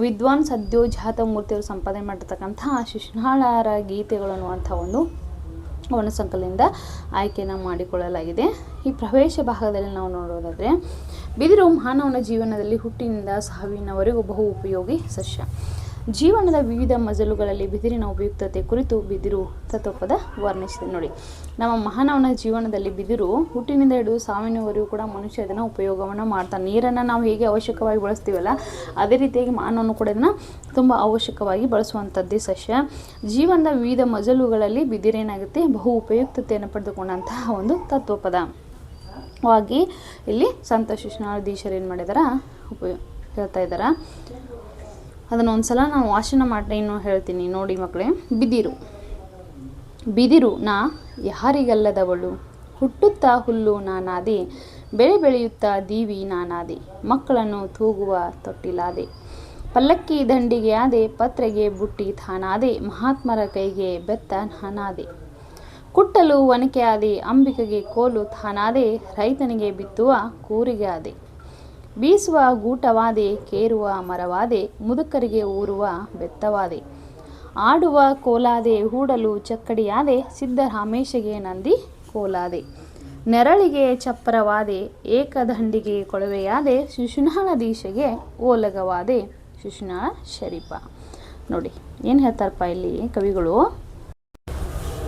ವಿದ್ವಾನ್ ಸದ್ಯೋಜಾತಮೂರ್ತಿಯವರು ಸಂಪಾದನೆ ಮಾಡಿರ್ತಕ್ಕಂತಹ ಶಿಶುನಾಳರ ಗೀತೆಗಳು ಅನ್ನುವಂಥ ಒಂದು ಕವನ ಸಂಕಲನದಿಂದ ಆಯ್ಕೆಯನ್ನು ಮಾಡಿಕೊಳ್ಳಲಾಗಿದೆ. ಈ ಪ್ರವೇಶ ಭಾಗದಲ್ಲಿ ನಾವು ನೋಡೋದಾದರೆ, ಬಿದಿರು ಮಾನವನ ಜೀವನದಲ್ಲಿ ಹುಟ್ಟಿನಿಂದ ಸಾವಿನವರೆಗೂ ಬಹು ಉಪಯೋಗಿ ಸಸ್ಯ. ಜೀವನದ ವಿವಿಧ ಮಜಲುಗಳಲ್ಲಿ ಬಿದಿರಿನ ಉಪಯುಕ್ತತೆ ಕುರಿತು ಬಿದಿರು ತತ್ವಪದ ವರ್ಣಿಸಿದೆ. ನೋಡಿ, ನಮ್ಮ ಮಾನವನ ಜೀವನದಲ್ಲಿ ಬಿದಿರು ಹುಟ್ಟಿನಿಂದ ಹಿಡಿದು ಸಾವಿನವರೆಗೂ ಕೂಡ ಮನುಷ್ಯ ಇದನ್ನು ಉಪಯೋಗವನ್ನು ಮಾಡ್ತಾನೆ. ನೀರನ್ನು ನಾವು ಹೇಗೆ ಅವಶ್ಯಕವಾಗಿ ಬಳಸ್ತೀವಲ್ಲ, ಅದೇ ರೀತಿಯಾಗಿ ಮಾನವನು ಕೂಡ ಇದನ್ನು ತುಂಬ ಅವಶ್ಯಕವಾಗಿ ಬಳಸುವಂಥದ್ದೇ ಸಸ್ಯ. ಜೀವನದ ವಿವಿಧ ಮಜಲುಗಳಲ್ಲಿ ಬಿದಿರೇನಾಗುತ್ತೆ, ಬಹು ಉಪಯುಕ್ತತೆಯನ್ನು ಪಡೆದುಕೊಂಡಂತಹ ಒಂದು ತತ್ವಪದವಾಗಿ ಇಲ್ಲಿ ಸಂತ ಶಿಶುನಾಳಾಧೀಶರು ಏನು ಮಾಡಿದಾರ ಹೇಳ್ತಾ ಇದ್ದಾರೆ. ಅದನ್ನು ಒಂದ್ಸಲ ನಾನು ವಾಚನ ಮಾಡಿ ಇನ್ನೂ ಹೇಳ್ತೀನಿ ನೋಡಿ ಮಕ್ಕಳೇ. ಬಿದಿರು ನಾ ಯಾರಿಗಲ್ಲದವಳು, ಹುಟ್ಟುತ್ತಾ ಹುಲ್ಲು ನಾನಾದೆ, ಬೆಳೆ ಬೆಳೆಯುತ್ತಾ ದೀವಿ ನಾನಾದೆ, ಮಕ್ಕಳನ್ನು ತೂಗುವ ತೊಟ್ಟಿಲಾದೆ, ಪಲ್ಲಕ್ಕಿ ದಂಡಿಗೆ ಆದೆ, ಪತ್ರೆಗೆ ಬುಟ್ಟಿ ತಾನಾದೆ, ಮಹಾತ್ಮರ ಕೈಗೆ ಬೆತ್ತ ನಾನಾದೆ, ಕುಟ್ಟಲು ಒನಕೆ ಆದೆ, ಅಂಬಿಕೆಗೆ ಕೋಲು ತಾನಾದೆ, ರೈತನಿಗೆ ಬಿತ್ತುವ ಕೂರಿಗೆ ಆದೆ, ಬೀಸುವ ಗೂಟವಾದೆ, ಕೇರುವ ಮರವಾದೆ, ಮುದುಕರಿಗೆ ಊರುವ ಬೆತ್ತವಾದೆ, ಆಡುವ ಕೋಲಾದೆ, ಹೂಡಲು ಚಕ್ಕಡಿಯಾದೆ, ಸಿದ್ದರಾಮೇಶಗೆ ನಂದಿ ಕೋಲಾದೆ, ನೆರಳಿಗೆ ಚಪ್ಪರವಾದೆ, ಏಕದಂಡಿಗೆ ಕೊಳವೆಯಾದೆ, ಶಿಶುನಾಳಾಧೀಶಗೆ ಓಲಗವಾದೆ, ಶಿಶುನಾಳ ಶರೀಫ. ನೋಡಿ ಏನು ಹೇಳ್ತಾರಪ್ಪ ಇಲ್ಲಿ ಕವಿಗಳು.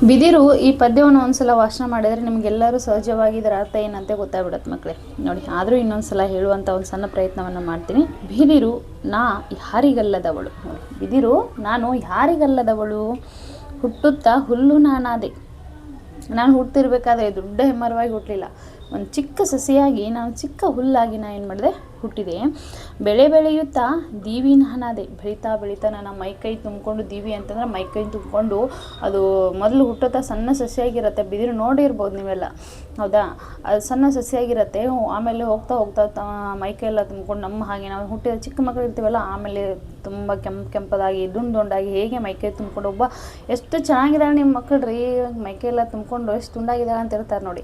ಬಿದಿರು ಈ ಪದ್ಯವನ್ನು ಒಂದ್ಸಲ ವಾಚನ ಮಾಡಿದರೆ ನಿಮಗೆಲ್ಲರೂ ಸಹಜವಾಗಿ ಇದರ ಅರ್ಥ ಏನಂತೆ ಗೊತ್ತಾಗ್ಬಿಡತ್ತೆ ಮಕ್ಕಳೇ. ನೋಡಿ, ಆದರೂ ಇನ್ನೊಂದು ಸಲ ಹೇಳುವಂಥ ಒಂದು ಸಣ್ಣ ಪ್ರಯತ್ನವನ್ನು ಮಾಡ್ತೀನಿ. ಬಿದಿರು ನಾ ಯಾರಿಗಲ್ಲದವಳು. ನೋಡಿ, ಬಿದಿರು ನಾನು ಯಾರಿಗಲ್ಲದವಳು, ಹುಟ್ಟುತ್ತಾ ಹುಲ್ಲು ನಾನಾದೆ. ನಾನು ಹುಟ್ಟಿರ್ಬೇಕಾದ್ರೆ ದೊಡ್ಡ ಹೆಮ್ಮರವಾಗಿ ಹುಟ್ಟಲಿಲ್ಲ, ಒಂದು ಚಿಕ್ಕ ಸಸಿಯಾಗಿ ನಾನು ಚಿಕ್ಕ ಹುಲ್ಲಾಗಿ ನಾನು ಏನು ಮಾಡಿದೆ, ಹುಟ್ಟಿದೆ. ಬೆಳೆ ಬೆಳೆಯುತ್ತಾ ದೀವಿ ನಾನಾದೆ. ಬೆಳೀತಾ ನನ್ನ ಮೈಕೈ ತುಂಬಿಕೊಂಡು, ದೀವಿ ಅಂತಂದ್ರೆ ಮೈಕೈ ತುಂಬಿಕೊಂಡು ಅದು ಮೊದಲು ಹುಟ್ಟುತ್ತಾ ಸಣ್ಣ ಸಸಿಯಾಗಿರುತ್ತೆ. ಬಿದಿರು ನೋಡಿರ್ಬೋದು ನೀವೆಲ್ಲ, ಹೌದಾ? ಅದು ಸಣ್ಣ ಸಸಿಯಾಗಿರುತ್ತೆ. ಆಮೇಲೆ ಹೋಗ್ತಾ ಮೈಕೈ ಎಲ್ಲ ತುಂಬಿಕೊಂಡು ನಮ್ಮ ಹಾಗೆ ನಾವು ಹುಟ್ಟಿದ ಚಿಕ್ಕ ಮಕ್ಕಳು ಇರ್ತೀವಲ್ಲ, ಆಮೇಲೆ ತುಂಬ ಕೆಂಪದಾಗಿ ದುಂಡಾಗಿ ಹೇಗೆ ಮೈಕೈ ತುಂಬಿಕೊಂಡು ಒಬ್ಬ ಎಷ್ಟು ಚೆನ್ನಾಗಿದ್ದಾಳೆ ನಿಮ್ಮ ಮಕ್ಕಳು ರೀ, ಮೈಕೈ ಎಲ್ಲ ತುಂಬಿಕೊಂಡು ಎಷ್ಟು ತುಂಡಾಗಿದ್ದಾಳೆ ಅಂತ ಇರ್ತಾರೆ ನೋಡಿ.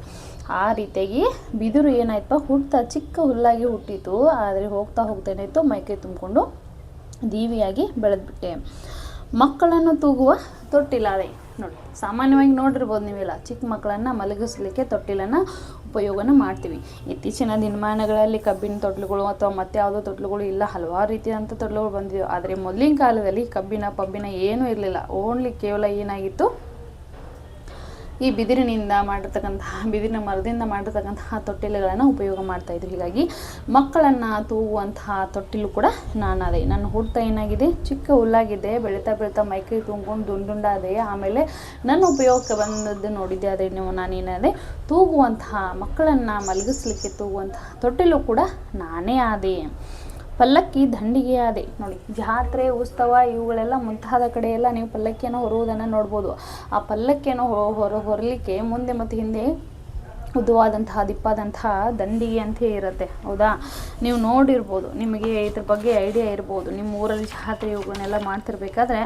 ಆ ರೀತಿಯಾಗಿ ಬಿದಿರು ಏನಾಯ್ತು, ಹುಟ್ತಾ ಚಿಕ್ಕ ಹುಲ್ಲಾಗಿ ಹುಟ್ಟಿತು. ಆದರೆ ಹೋಗ್ತಾ ಏನಾಯಿತು, ಮೈಕೈ ತುಂಬಿಕೊಂಡು ದೀವಿಯಾಗಿ ಬೆಳೆದ್ಬಿಟ್ಟೆ. ಮಕ್ಕಳನ್ನು ತೂಗುವ ತೊಟ್ಟಿಲಾದೆ. ನೋಡಿ, ಸಾಮಾನ್ಯವಾಗಿ ನೋಡಿರ್ಬೋದು ನೀವೆಲ್ಲ, ಚಿಕ್ಕ ಮಕ್ಕಳನ್ನು ಮಲಗಿಸ್ಲಿಕ್ಕೆ ತೊಟ್ಟಿಲನ್ನು ಉಪಯೋಗನ ಮಾಡ್ತೀವಿ. ಇತ್ತೀಚಿನ ದಿನಮಾನಗಳಲ್ಲಿ ಕಬ್ಬಿನ ತೊಟ್ಲುಗಳು ಅಥವಾ ಮತ್ತೆ ಯಾವುದೋ ತೊಟ್ಲುಗಳು ಇಲ್ಲ, ಹಲವಾರು ರೀತಿಯಾದಂಥ ತೊಟ್ಲುಗಳು ಬಂದಿವೆ. ಆದರೆ ಮೊದಲಿನ ಕಾಲದಲ್ಲಿ ಕಬ್ಬಿನ ಏನೂ ಇರಲಿಲ್ಲ. ಓನ್ಲಿ ಕೇವಲ ಏನಾಗಿತ್ತು, ಈ ಬಿದಿರಿನಿಂದ ಬಿದಿರಿನ ಮರದಿಂದ ಮಾಡಿರ್ತಕ್ಕಂತಹ ತೊಟ್ಟಿಲುಗಳನ್ನು ಉಪಯೋಗ ಮಾಡ್ತಾಯಿದ್ರು. ಹೀಗಾಗಿ ಮಕ್ಕಳನ್ನು ತೂಗುವಂತಹ ತೊಟ್ಟಿಲು ಕೂಡ ನಾನಾದೆ. ನನ್ನ ಹುಡ್ತಾ ಏನಾಗಿದೆ, ಚಿಕ್ಕ ಹುಲ್ಲಾಗಿದೆ, ಬೆಳೀತಾ ಮೈಕೈ ತುಂಬಿಕೊಂಡು ದುಂಡಾದೆ. ಆಮೇಲೆ ನನ್ನ ಉಪಯೋಗಕ್ಕೆ ಬಂದದ್ದು ನೋಡಿದ್ದೆ, ಅದೇ ನಾನೇನಾದೆ, ತೂಗುವಂತಹ ಮಕ್ಕಳನ್ನು ಮಲಗಿಸ್ಲಿಕ್ಕೆ ತೂಗುವಂತಹ ತೊಟ್ಟಿಲು ಕೂಡ ನಾನೇ ಆದೆ. ಪಲ್ಲಕ್ಕಿ ದಂಡಿಗೆ ಆದೆ. ನೋಡಿ, ಜಾತ್ರೆ ಉತ್ಸವ ಇವುಗಳೆಲ್ಲ ಮುಂತಾದ ಕಡೆ ಎಲ್ಲ ನೀವು ಪಲ್ಲಕ್ಕಿಯನ್ನು ಹೊರುವುದನ್ನು ನೋಡ್ಬೋದು. ಆ ಪಲ್ಲಕ್ಕಿಯನ್ನು ಹೊರಲಿಕ್ಕೆ ಮುಂದೆ ಮತ್ತು ಹಿಂದೆ ಉದ್ದವಾದಂತಹ ದಿಪ್ಪಾದಂತಹ ದಂಡಿಗೆ ಅಂತ ಇರುತ್ತೆ, ಹೌದಾ? ನೀವು ನೋಡಿರ್ಬೋದು, ನಿಮಗೆ ಇದ್ರ ಬಗ್ಗೆ ಐಡಿಯಾ ಇರ್ಬೋದು. ನಿಮ್ಮ ಊರಲ್ಲಿ ಜಾತ್ರೆ ಇವುಗಳನ್ನೆಲ್ಲ ಮಾಡ್ತಿರ್ಬೇಕಾದ್ರೆ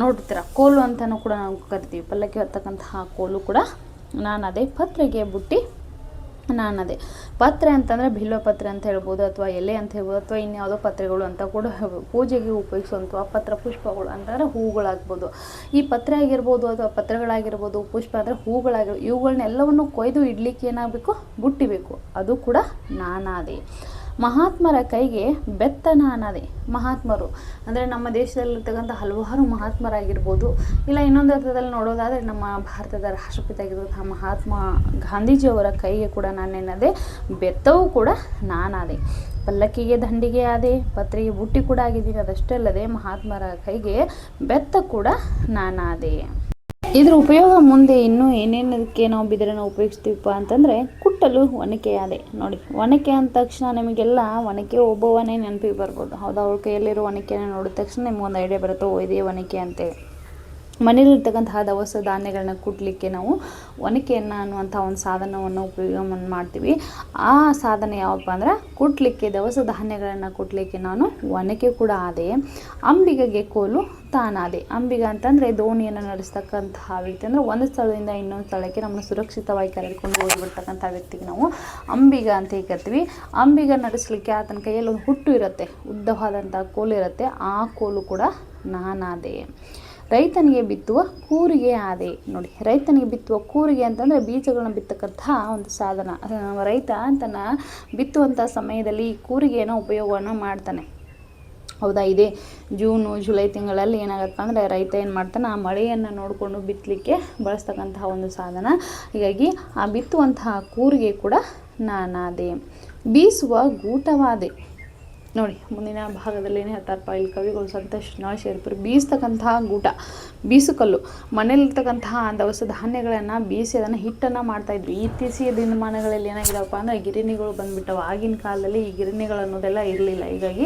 ನೋಡ್ತೀರ. ಕೋಲು ಅಂತಲೂ ಕೂಡ ನಾವು ಕರಿತೀವಿ. ಪಲ್ಲಕ್ಕಿ ಹೊರ್ತಕ್ಕಂತಹ ಕೋಲು ಕೂಡ ನಾನದೇ. ಪತ್ರೆಗೆ ಬುಟ್ಟಿ ನಾನದೇ. ಪತ್ರೆ ಅಂತಂದರೆ ಬಿಲ್ವಪತ್ರೆ ಅಂತ ಹೇಳ್ಬೋದು, ಅಥವಾ ಎಲೆ ಅಂತ ಹೇಳ್ಬೋದು, ಅಥವಾ ಇನ್ಯಾವುದೋ ಪತ್ರೆಗಳು ಅಂತ ಕೂಡ ಹೇಳ್ಬೋದು. ಪೂಜೆಗೆ ಉಪಯೋಗಿಸುವಂಥ ಪತ್ರ ಪುಷ್ಪಗಳು ಅಂತಂದರೆ ಹೂಗಳಾಗ್ಬೋದು. ಈ ಪತ್ರೆ ಆಗಿರ್ಬೋದು ಅಥವಾ ಪತ್ರೆಗಳಾಗಿರ್ಬೋದು, ಪುಷ್ಪ ಅಂದರೆ ಹೂಗಳಾಗಿರ್ಬೋದು, ಇವುಗಳನ್ನೆಲ್ಲವನ್ನು ಕೊಯ್ದು ಇಡ್ಲಿಕ್ಕೆ ಏನಾಗಬೇಕು, ಬುಟ್ಟಿ ಬೇಕು. ಅದು ಕೂಡ ನಾನಾದೆ. ಮಹಾತ್ಮರ ಕೈಗೆ ಬೆತ್ತ ನಾನಾದೆ. ಮಹಾತ್ಮರು ಅಂದರೆ ನಮ್ಮ ದೇಶದಲ್ಲಿರ್ತಕ್ಕಂಥ ಹಲವಾರು ಮಹಾತ್ಮರಾಗಿರ್ಬೋದು, ಇಲ್ಲ ಇನ್ನೊಂದು ಅರ್ಥದಲ್ಲಿ ನೋಡೋದಾದರೆ ನಮ್ಮ ಭಾರತದ ರಾಷ್ಟ್ರಪಿತ ಆಗಿರುವಂತಹ ಮಹಾತ್ಮ ಗಾಂಧೀಜಿಯವರ ಕೈಗೆ ಕೂಡ ನಾನೇನದೆ, ಬೆತ್ತವೂ ಕೂಡ ನಾನಾದೆ. ಪಲ್ಲಕ್ಕಿಗೆ ದಂಡಿಗೆ ಆದೆ, ಪತ್ರೆಗೆ ಬುಟ್ಟಿ ಕೂಡ ಆಗಿದ್ದೀನಿ. ಅದಷ್ಟೇ ಅಲ್ಲದೆ ಮಹಾತ್ಮರ ಕೈಗೆ ಬೆತ್ತ ಕೂಡ ನಾನಾದೆ. ಇದ್ರ ಉಪಯೋಗ ಮುಂದೆ ಇನ್ನೂ ಏನೇನದಕ್ಕೆ ನಾವು ಬಿದಿರನ್ನು ಉಪಯೋಗಿಸ್ತೀವಪ್ಪ ಅಂತಂದರೆ, ಕುಟ್ಟಲು ಒನಕೆ ಆದೆ. ನೋಡಿ, ಒನಕೆ ಅಂದ ತಕ್ಷಣ ನಿಮಗೆಲ್ಲ ಒನಕೆ ಒಬ್ಬವನೇ ನೆನಪಿಗೆ ಬರ್ಬೋದು, ಹೌದಾ? ಅವಳ ಕೈಯಲ್ಲಿರೋ ಒನಕೆನ ನೋಡಿದ ತಕ್ಷಣ ನಿಮ್ಗೊಂದು ಐಡಿಯಾ ಬರುತ್ತೆ, ಇದೇ ಒನಕೆ ಅಂತೇಳಿ. ಮನೆಯಲ್ಲಿರ್ತಕ್ಕಂತಹ ದವಸ ಧಾನ್ಯಗಳನ್ನ ಕುಟ್ಟಲಿಕ್ಕೆ ನಾವು ಒನಕೆಯನ್ನು ಅನ್ನುವಂಥ ಒಂದು ಸಾಧನವನ್ನು ಉಪಯೋಗ ಮಾಡ್ತೀವಿ. ಆ ಸಾಧನ ಯಾವಪ್ಪ ಅಂದ್ರೆ ಕುಟ್ಟಲಿಕ್ಕೆ ದವಸ ಧಾನ್ಯಗಳನ್ನು ಕುಟ್ಟಲಿಕ್ಕೆ ನಾನು ಒನಕೆ ಕೂಡ ಆದೆ. ಅಂಬಿಗಗೆ ಕೋಲು ತಾನಾದೆ. ಅಂಬಿಗ ಅಂತಂದರೆ ದೋಣಿಯನ್ನು ನಡೆಸ್ತಕ್ಕಂತಹ ವ್ಯಕ್ತಿ, ಅಂದರೆ ಒಂದು ಸ್ಥಳದಿಂದ ಇನ್ನೊಂದು ಸ್ಥಳಕ್ಕೆ ನಮ್ಮನ್ನು ಸುರಕ್ಷಿತವಾಗಿ ಕರೆದುಕೊಂಡು ಹೋಗಿಬಿಡ್ತಕ್ಕಂಥ ವ್ಯಕ್ತಿಗೆ ನಾವು ಅಂಬಿಗ ಅಂತ ಕರಿತೀವಿ. ಅಂಬಿಗ ನಡೆಸಲಿಕ್ಕೆ ಆತನ ಕೈಯಲ್ಲಿ ಒಂದು ಹುಟ್ಟು ಇರುತ್ತೆ, ಉದ್ದವಾದಂಥ ಕೋಲು ಇರುತ್ತೆ. ಆ ಕೋಲು ಕೂಡ ನಾನಾದೆ. ರೈತನಿಗೆ ಬಿತ್ತುವ ಕೂರಿಗೆ ಆದೆ. ನೋಡಿ, ರೈತನಿಗೆ ಬಿತ್ತುವ ಕೂರಿಗೆ ಅಂತಂದರೆ ಬೀಜಗಳನ್ನ ಬಿತ್ತಕ್ಕಂಥ ಒಂದು ಸಾಧನ. ರೈತ ತನ್ನ ಬಿತ್ತುವಂಥ ಸಮಯದಲ್ಲಿ ಈ ಕೂರಿಗೆಯನ್ನು ಉಪಯೋಗವನ್ನು ಮಾಡ್ತಾನೆ. ಹೌದಾ, ಇದೇ ಜೂನು ಜುಲೈ ತಿಂಗಳಲ್ಲಿ ಏನಾಗುತ್ತೆ ಅಂದರೆ ರೈತ ಏನು ಮಾಡ್ತಾನೆ, ಆ ಮಳೆಯನ್ನು ನೋಡಿಕೊಂಡು ಬಿತ್ತಲಿಕ್ಕೆ ಬಳಸ್ತಕ್ಕಂತಹ ಒಂದು ಸಾಧನ. ಹೀಗಾಗಿ ಆ ಬಿತ್ತುವಂತಹ ಕೂರಿಗೆ ಕೂಡ ನಾನಾದೆ. ಬೀಸುವ ಗೂಟವಾದೆ. ನೋಡಿ, ಮುಂದಿನ ಭಾಗದಲ್ಲಿ ಏನು ಹೇಳ್ತಾರಪ್ಪ ಇಲ್ಲಿ ಕವಿಗಳು, ಸಂತೋಷ್ ನಾಳಶೇರ್ಪುರ. ಬೀಸ್ತಕ್ಕಂತಹ ಗೂಟ, ಬೀಸುಕಲ್ಲು. ಮನೇಲಿರ್ತಕ್ಕಂತಹ ದವಸ ಧಾನ್ಯಗಳನ್ನು ಬೀಸಿ ಅದನ್ನು ಹಿಟ್ಟನ್ನು ಮಾಡ್ತಾಯಿದ್ರು. ಇತ್ತೀಚಿನ ದಿನಮಾನಗಳಲ್ಲಿ ಏನಾಗಿದೆಯಪ್ಪ ಅಂದರೆ ಗಿರಣಿಗಳು ಬಂದುಬಿಟ್ಟವು. ಆಗಿನ ಕಾಲದಲ್ಲಿ ಈ ಗಿರಣಿಗಳು ಅನ್ನೋದೆಲ್ಲ ಇರಲಿಲ್ಲ. ಹೀಗಾಗಿ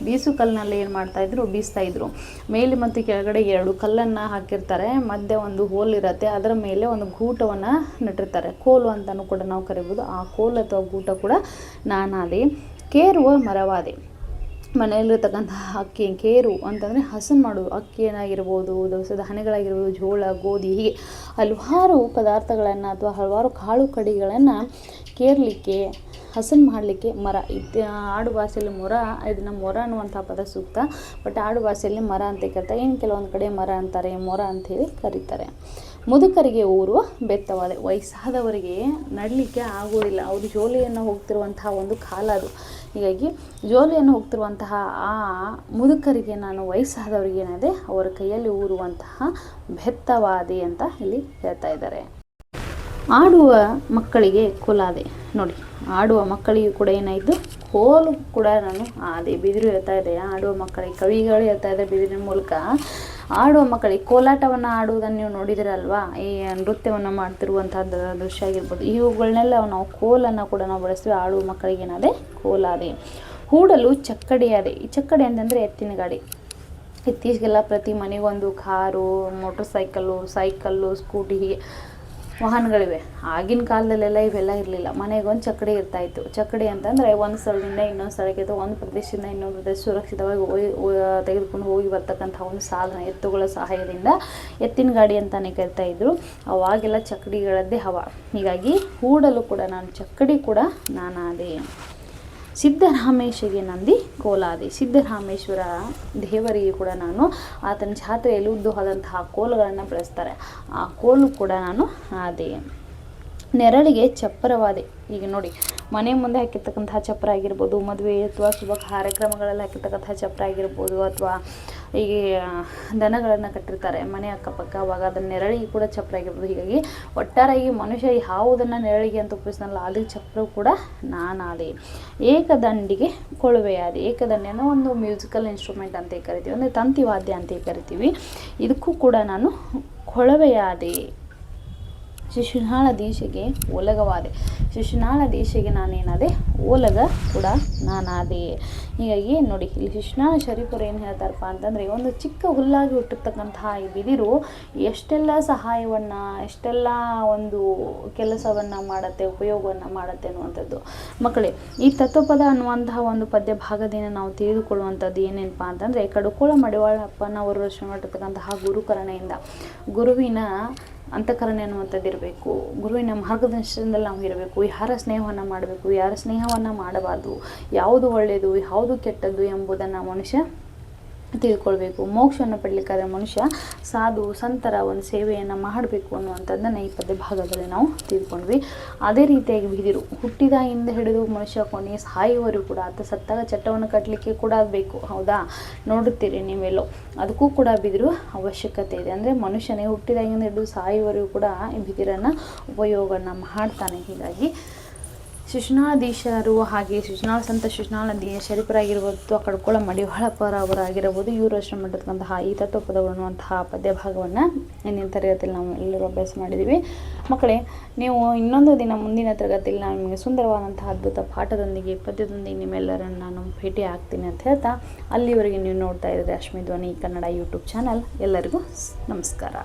ಬೀಸು ಕಲ್ಲಿನಲ್ಲಿ ಏನು ಮಾಡ್ತಾಯಿದ್ರು, ಬೀಸ್ತಾಯಿದ್ರು. ಮೇಲೆ ಮತ್ತು ಕೆಳಗಡೆ 2 ಕಲ್ಲನ್ನು ಹಾಕಿರ್ತಾರೆ, ಮಧ್ಯೆ ಒಂದು ಹೋಲ್ ಇರುತ್ತೆ, ಅದರ ಮೇಲೆ ಒಂದು ಗೂಟವನ್ನು ನೆಟ್ಟಿರ್ತಾರೆ. ಕೋಲು ಅಂತಲೂ ಕೂಡ ನಾವು ಕರಿಬೋದು. ಆ ಕೋಲು ಅಥವಾ ಗೂಟ ಕೂಡ ನಾನಾದೆ. ಕೇರುವ ಮರವಾದೆ. ಮನೆಯಲ್ಲಿರ್ತಕ್ಕಂತಹ ಅಕ್ಕಿ, ಕೇರು ಅಂತಂದರೆ ಹಸನು ಮಾಡೋದು. ಅಕ್ಕಿ ಏನಾಗಿರ್ಬೋದು, ದವಸ ಧಾನ್ಯಗಳಾಗಿರ್ಬೋದು, ಜೋಳ, ಗೋಧಿ, ಹೀಗೆ ಹಲವಾರು ಪದಾರ್ಥಗಳನ್ನು ಅಥವಾ ಹಲವಾರು ಕಾಳು ಕಡಿಗಳನ್ನು ಕೇರಲಿಕ್ಕೆ, ಹಸನು ಮಾಡಲಿಕ್ಕೆ ಮರ. ಆಡು ಭಾಷೆಯಲ್ಲಿ ಮೊರ, ಇದನ್ನು ಮೊರ ಅನ್ನುವಂಥ ಪದ ಸೂಕ್ತ. ಬಟ್ ಆಡು ಭಾಷೆಯಲ್ಲಿ ಮರ ಅಂತ ಕರೀತಾರೆ. ಇನ್ನು ಕೆಲವೊಂದು ಕಡೆ ಮರ ಅಂತಾರೆ, ಮೊರ ಅಂಥೇಳಿ ಕರೀತಾರೆ. ಮುದುಕರಿಗೆ ಊರುವ ಬೆತ್ತವಾದೆ. ವಯಸ್ಸಾದವರಿಗೆ ನಡಲಿಕ್ಕೆ ಆಗೋದಿಲ್ಲ, ಅವರು ಜೋಲಿಯನ್ನು ಹೋಗ್ತಿರುವಂತಹ ಒಂದು ಕಾಲ ಅದು. ಹೀಗಾಗಿ ಜೋಲಿಯನ್ನು ಹೋಗ್ತಿರುವಂತಹ ಆ ಮುದುಕರಿಗೆ, ನಾನು ವಯಸ್ಸಾದವರಿಗೆ ಏನಾದೆ, ಅವರ ಕೈಯಲ್ಲಿ ಊರುವಂತಹ ಬೆತ್ತವಾದೆ ಅಂತ ಇಲ್ಲಿ ಹೇಳ್ತಾ ಇದ್ದಾರೆ. ಆಡುವ ಮಕ್ಕಳಿಗೆ ಕೋಲಾದೆ. ನೋಡಿ, ಆಡುವ ಮಕ್ಕಳಿಗೂ ಕೂಡ ಏನಾಯಿತು, ಕೋಲು ಕೂಡ ನಾನು ಆದೆ. ಬಿದಿರು ಹೇಳ್ತಾ ಇದೆ ಆಡುವ ಮಕ್ಕಳಿಗೆ, ಕವಿಗಳು ಹೇಳ್ತಾ ಇದ್ದಾರೆ ಬಿದಿರಿನ ಮೂಲಕ. ಆಡುವ ಮಕ್ಕಳಿಗೆ ಕೋಲಾಟವನ್ನು ಆಡುವುದನ್ನು ನೀವು ನೋಡಿದಿರಲ್ವಾ, ಈ ನೃತ್ಯವನ್ನು ಮಾಡ್ತಿರುವಂಥದ್ದು ದೃಶ್ಯ ಆಗಿರ್ಬೋದು. ಇವುಗಳನ್ನೆಲ್ಲ ನಾವು ಕೋಲನ್ನು ಕೂಡ ನಾವು ಬಳಸ್ತೀವಿ. ಆಡುವ ಮಕ್ಕಳಿಗೆ ಏನಾದೆ, ಕೋಲಾದೆ. ಹೂಡಲು ಚಕ್ಕಡಿಯಾದೆ. ಈ ಚಕ್ಕಡಿ ಅಂತಂದರೆ ಎತ್ತಿನ ಗಾಡಿ. ಇತ್ತೀಚೆಗೆಲ್ಲ ಪ್ರತಿ ಮನೆಗೊಂದು ಕಾರು, ಮೋಟರ್ ಸೈಕಲ್ಲು, ಸ್ಕೂಟಿ, ಹೀಗೆ ವಾಹನಗಳಿವೆ. ಆಗಿನ ಕಾಲದಲ್ಲೆಲ್ಲ ಇವೆಲ್ಲ ಇರಲಿಲ್ಲ. ಮನೆಗೊಂದು ಚಕ್ಕಡಿ ಇರ್ತಾಯಿತ್ತು. ಚಕ್ಕಡಿ ಅಂತಂದರೆ ಒಂದು ಸ್ಥಳದಿಂದ ಇನ್ನೊಂದು ಸ್ಥಳಕ್ಕೆ ಅಥವಾ ಒಂದು ಪ್ರದೇಶದಿಂದ ಇನ್ನೊಂದು ಪ್ರದೇಶ ಸುರಕ್ಷಿತವಾಗಿ ತೆಗೆದುಕೊಂಡು ಹೋಗಿ ಬರ್ತಕ್ಕಂಥ ಒಂದು ಸಾಧನ. ಎತ್ತುಗಳ ಸಹಾಯದಿಂದ ಎತ್ತಿನ ಗಾಡಿ ಅಂತಲೇ ಕರಿತಾಯಿದ್ರು. ಅವಾಗೆಲ್ಲ ಚಕ್ಕಡಿಗಳದ್ದೇ ಹವ. ಹೀಗಾಗಿ ಹೂಡಲು ಕೂಡ ನಾನು, ಚಕ್ಕಡಿ ಕೂಡ ನಾನಾದೆ. ಸಿದ್ದರಾಮೇಶ್ವರಿಗೆ ನಂದಿ ಕೋಲಾದೆ. ಸಿದ್ದರಾಮೇಶ್ವರ ದೇವರಿಗೆ ಕೂಡ ನಾನು, ಆತನ ಜಾತ್ರೆಯಲ್ಲಿ ಉದ್ದವಾದಂತಹ ಕೋಲುಗಳನ್ನು ಬಳಸ್ತಾರೆ. ಆ ಕೋಲು ಕೂಡ ನಾನು ಆದೆ. ನೆರಳಿಗೆ ಚಪ್ಪರವಾದೆ. ಈಗ ನೋಡಿ, ಮನೆ ಮುಂದೆ ಹಾಕಿರ್ತಕ್ಕಂತಹ ಚಪ್ಪರ ಆಗಿರ್ಬೋದು, ಮದುವೆ ಅಥವಾ ಶುಭ ಕಾರ್ಯಕ್ರಮಗಳಲ್ಲಿ ಹಾಕಿರ್ತಕ್ಕಂತಹ ಚಪ್ಪರ ಆಗಿರ್ಬೋದು, ಅಥವಾ ಹೀಗೆ ದನಗಳನ್ನು ಕಟ್ಟಿರ್ತಾರೆ ಮನೆ ಅಕ್ಕಪಕ್ಕ, ಅವಾಗ ಅದನ್ನ ನೆರಳಿಗೆ ಕೂಡ ಚಪ್ಪರ ಆಗಿರ್ಬೋದು. ಹೀಗಾಗಿ ಒಟ್ಟಾರೆಯಾಗಿ ಮನುಷ್ಯ ಯಾವುದನ್ನು ನೆರಳಿಗೆ ಅಂತ ಉಪಯೋಗಿಸ್ತಾನಲ್ಲ, ಅದು ಚಪ್ಪರ ಕೂಡ ನಾನಾದೆ. ಏಕದಂಡಿಗೆ ಕೊಳುವೆಯಾದೆ. ಏಕದಂಡಿ ಅನ್ನೋ ಒಂದು ಮ್ಯೂಸಿಕಲ್ ಇನ್ಸ್ಟ್ರೂಮೆಂಟ್ ಅಂತ ಕರಿತೀವಿ, ಅಂದರೆ ತಂತಿ ವಾದ್ಯ ಅಂತ ಕರಿತೀವಿ. ಇದಕ್ಕೂ ಕೂಡ ನಾನು ಕೊಳವೆಯಾದೆ. ಶಿಶುನಾಳ ದೀಶೆಗೆ ಓಲಗವಾದೆ. ಶಿಶುನಾಳ ದೀಶೆಗೆ ನಾನೇನಾದೆ, ಓಲಗ ಕೂಡ ನಾನಾದೆ. ಹೀಗಾಗಿ ನೋಡಿ, ಇಲ್ಲಿ ಶಿಶುನಾಳ ಶರೀಫರು ಏನು ಹೇಳ್ತಾರಪ್ಪ ಅಂತಂದರೆ, ಒಂದು ಚಿಕ್ಕ ಹುಲ್ಲಾಗಿ ಹುಟ್ಟಿರ್ತಕ್ಕಂತಹ ಈ ಬಿದಿರು ಎಷ್ಟೆಲ್ಲ ಸಹಾಯವನ್ನು, ಎಷ್ಟೆಲ್ಲ ಒಂದು ಕೆಲಸವನ್ನು ಮಾಡುತ್ತೆ, ಉಪಯೋಗವನ್ನು ಮಾಡುತ್ತೆ ಅನ್ನುವಂಥದ್ದು. ಮಕ್ಕಳೇ, ಈ ತತ್ವಪದ ಅನ್ನುವಂತಹ ಒಂದು ಪದ್ಯ ಭಾಗದಿಂದ ನಾವು ತಿಳಿದುಕೊಳ್ಳುವಂಥದ್ದು ಏನೇನಪ್ಪ ಅಂತಂದರೆ, ಕಡುಕೋಳ ಮಡಿವಾಳಪ್ಪನವರು ರಚನೆ ಮಾಡಿರ್ತಕ್ಕಂತಹ ಗುರುಕರಣೆಯಿಂದ, ಗುರುವಿನ ಅಂತಃಕರಣೆ ಅನ್ನುವಂಥದ್ದು ಇರಬೇಕು. ಗುರುವಿನ ಮಾರ್ಗದರ್ಶನದಲ್ಲಿ ನಾವು ಇರಬೇಕು. ಯಾರ ಸ್ನೇಹವನ್ನು ಮಾಡಬೇಕು, ಯಾರ ಸ್ನೇಹವನ್ನು ಮಾಡಬಾರ್ದು, ಯಾವುದು ಒಳ್ಳೆಯದು, ಯಾವುದು ಕೆಟ್ಟದ್ದು ಎಂಬುದನ್ನು ಮನುಷ್ಯ ತಿಳ್ಕೊಳ್ಬೇಕು. ಮೋಕ್ಷವನ್ನು ಪಡಲಿಕ್ಕಾದ್ರೆ ಮನುಷ್ಯ ಸಾಧು ಸಂತರ ಒಂದು ಸೇವೆಯನ್ನು ಮಾಡಬೇಕು ಅನ್ನುವಂಥದ್ದನ್ನು ಈ ಪದ್ಯ ಭಾಗದಲ್ಲಿ ನಾವು ತಿಳ್ಕೊಂಡ್ವಿ. ಅದೇ ರೀತಿಯಾಗಿ ಬಿದಿರು ಹುಟ್ಟಿದಾಗಿಂದ ಹಿಡಿದು ಮನುಷ್ಯ ಕೊನೆಯ ಸಾಯುವವರೆಗೂ ಕೂಡ, ಆತ ಸತ್ತಾಗ ಚಟ್ಟವನ್ನು ಕಟ್ಟಲಿಕ್ಕೆ ಕೂಡ ಬೇಕು. ಹೌದಾ, ನೋಡುತ್ತೀರಿ ನೀವೆಲ್ಲೋ, ಅದಕ್ಕೂ ಕೂಡ ಬಿದಿರು ಅವಶ್ಯಕತೆ ಇದೆ. ಅಂದರೆ ಮನುಷ್ಯನೇ ಹುಟ್ಟಿದಾಗಿಂದ ಹಿಡಿದು ಸಾಯುವವರೆಗೂ ಕೂಡ ಈ ಬಿದಿರನ್ನು ಉಪಯೋಗವನ್ನು ಮಾಡ್ತಾನೆ. ಹೀಗಾಗಿ ಶಿಶುನಾಳಧೀಶರು ಹಾಗೆ ಶಿಶುನಾಳ ಸಂತ ಶಿಶುನಾಳ ಶರೀಫರಾಗಿರ್ಬೋದು ಕಡ್ಕೊಳ ಮಡಿವಾಳಪ್ಪರ ಅವರಾಗಿರ್ಬೋದು ಇವರು ರಚನೆ ಮಾಡಿರ್ತಕ್ಕಂತಹ ಈ ತತ್ವಪದಗಳು ಅನ್ನುವಂತಹ ಪದ್ಯ ಭಾಗವನ್ನು ಇಂದಿನ ತರಗತಿಯಲ್ಲಿ ನಾವು ಎಲ್ಲರೂ ಅಭ್ಯಾಸ ಮಾಡಿದ್ದೀವಿ. ಮಕ್ಕಳೇ, ನೀವು ಇನ್ನೊಂದು ದಿನ ಮುಂದಿನ ತರಗತಿಯಲ್ಲಿ ನಾನು ನಿಮಗೆ ಸುಂದರವಾದಂತಹ ಅದ್ಭುತ ಪಾಠದೊಂದಿಗೆ ಪದ್ಯದೊಂದಿಗೆ ನಿಮ್ಮೆಲ್ಲರನ್ನು ನಾನು ಭೇಟಿ ಆಗ್ತೀನಿ ಅಂತ ಹೇಳ್ತಾ, ಅಲ್ಲಿವರೆಗೆ ನೀವು ನೋಡ್ತಾ ಇದ್ದೀರಿ ಅಶ್ಮಿ ಧ್ವನಿ ಕನ್ನಡ ಯೂಟ್ಯೂಬ್ ಚಾನಲ್. ಎಲ್ಲರಿಗೂ ನಮಸ್ಕಾರ.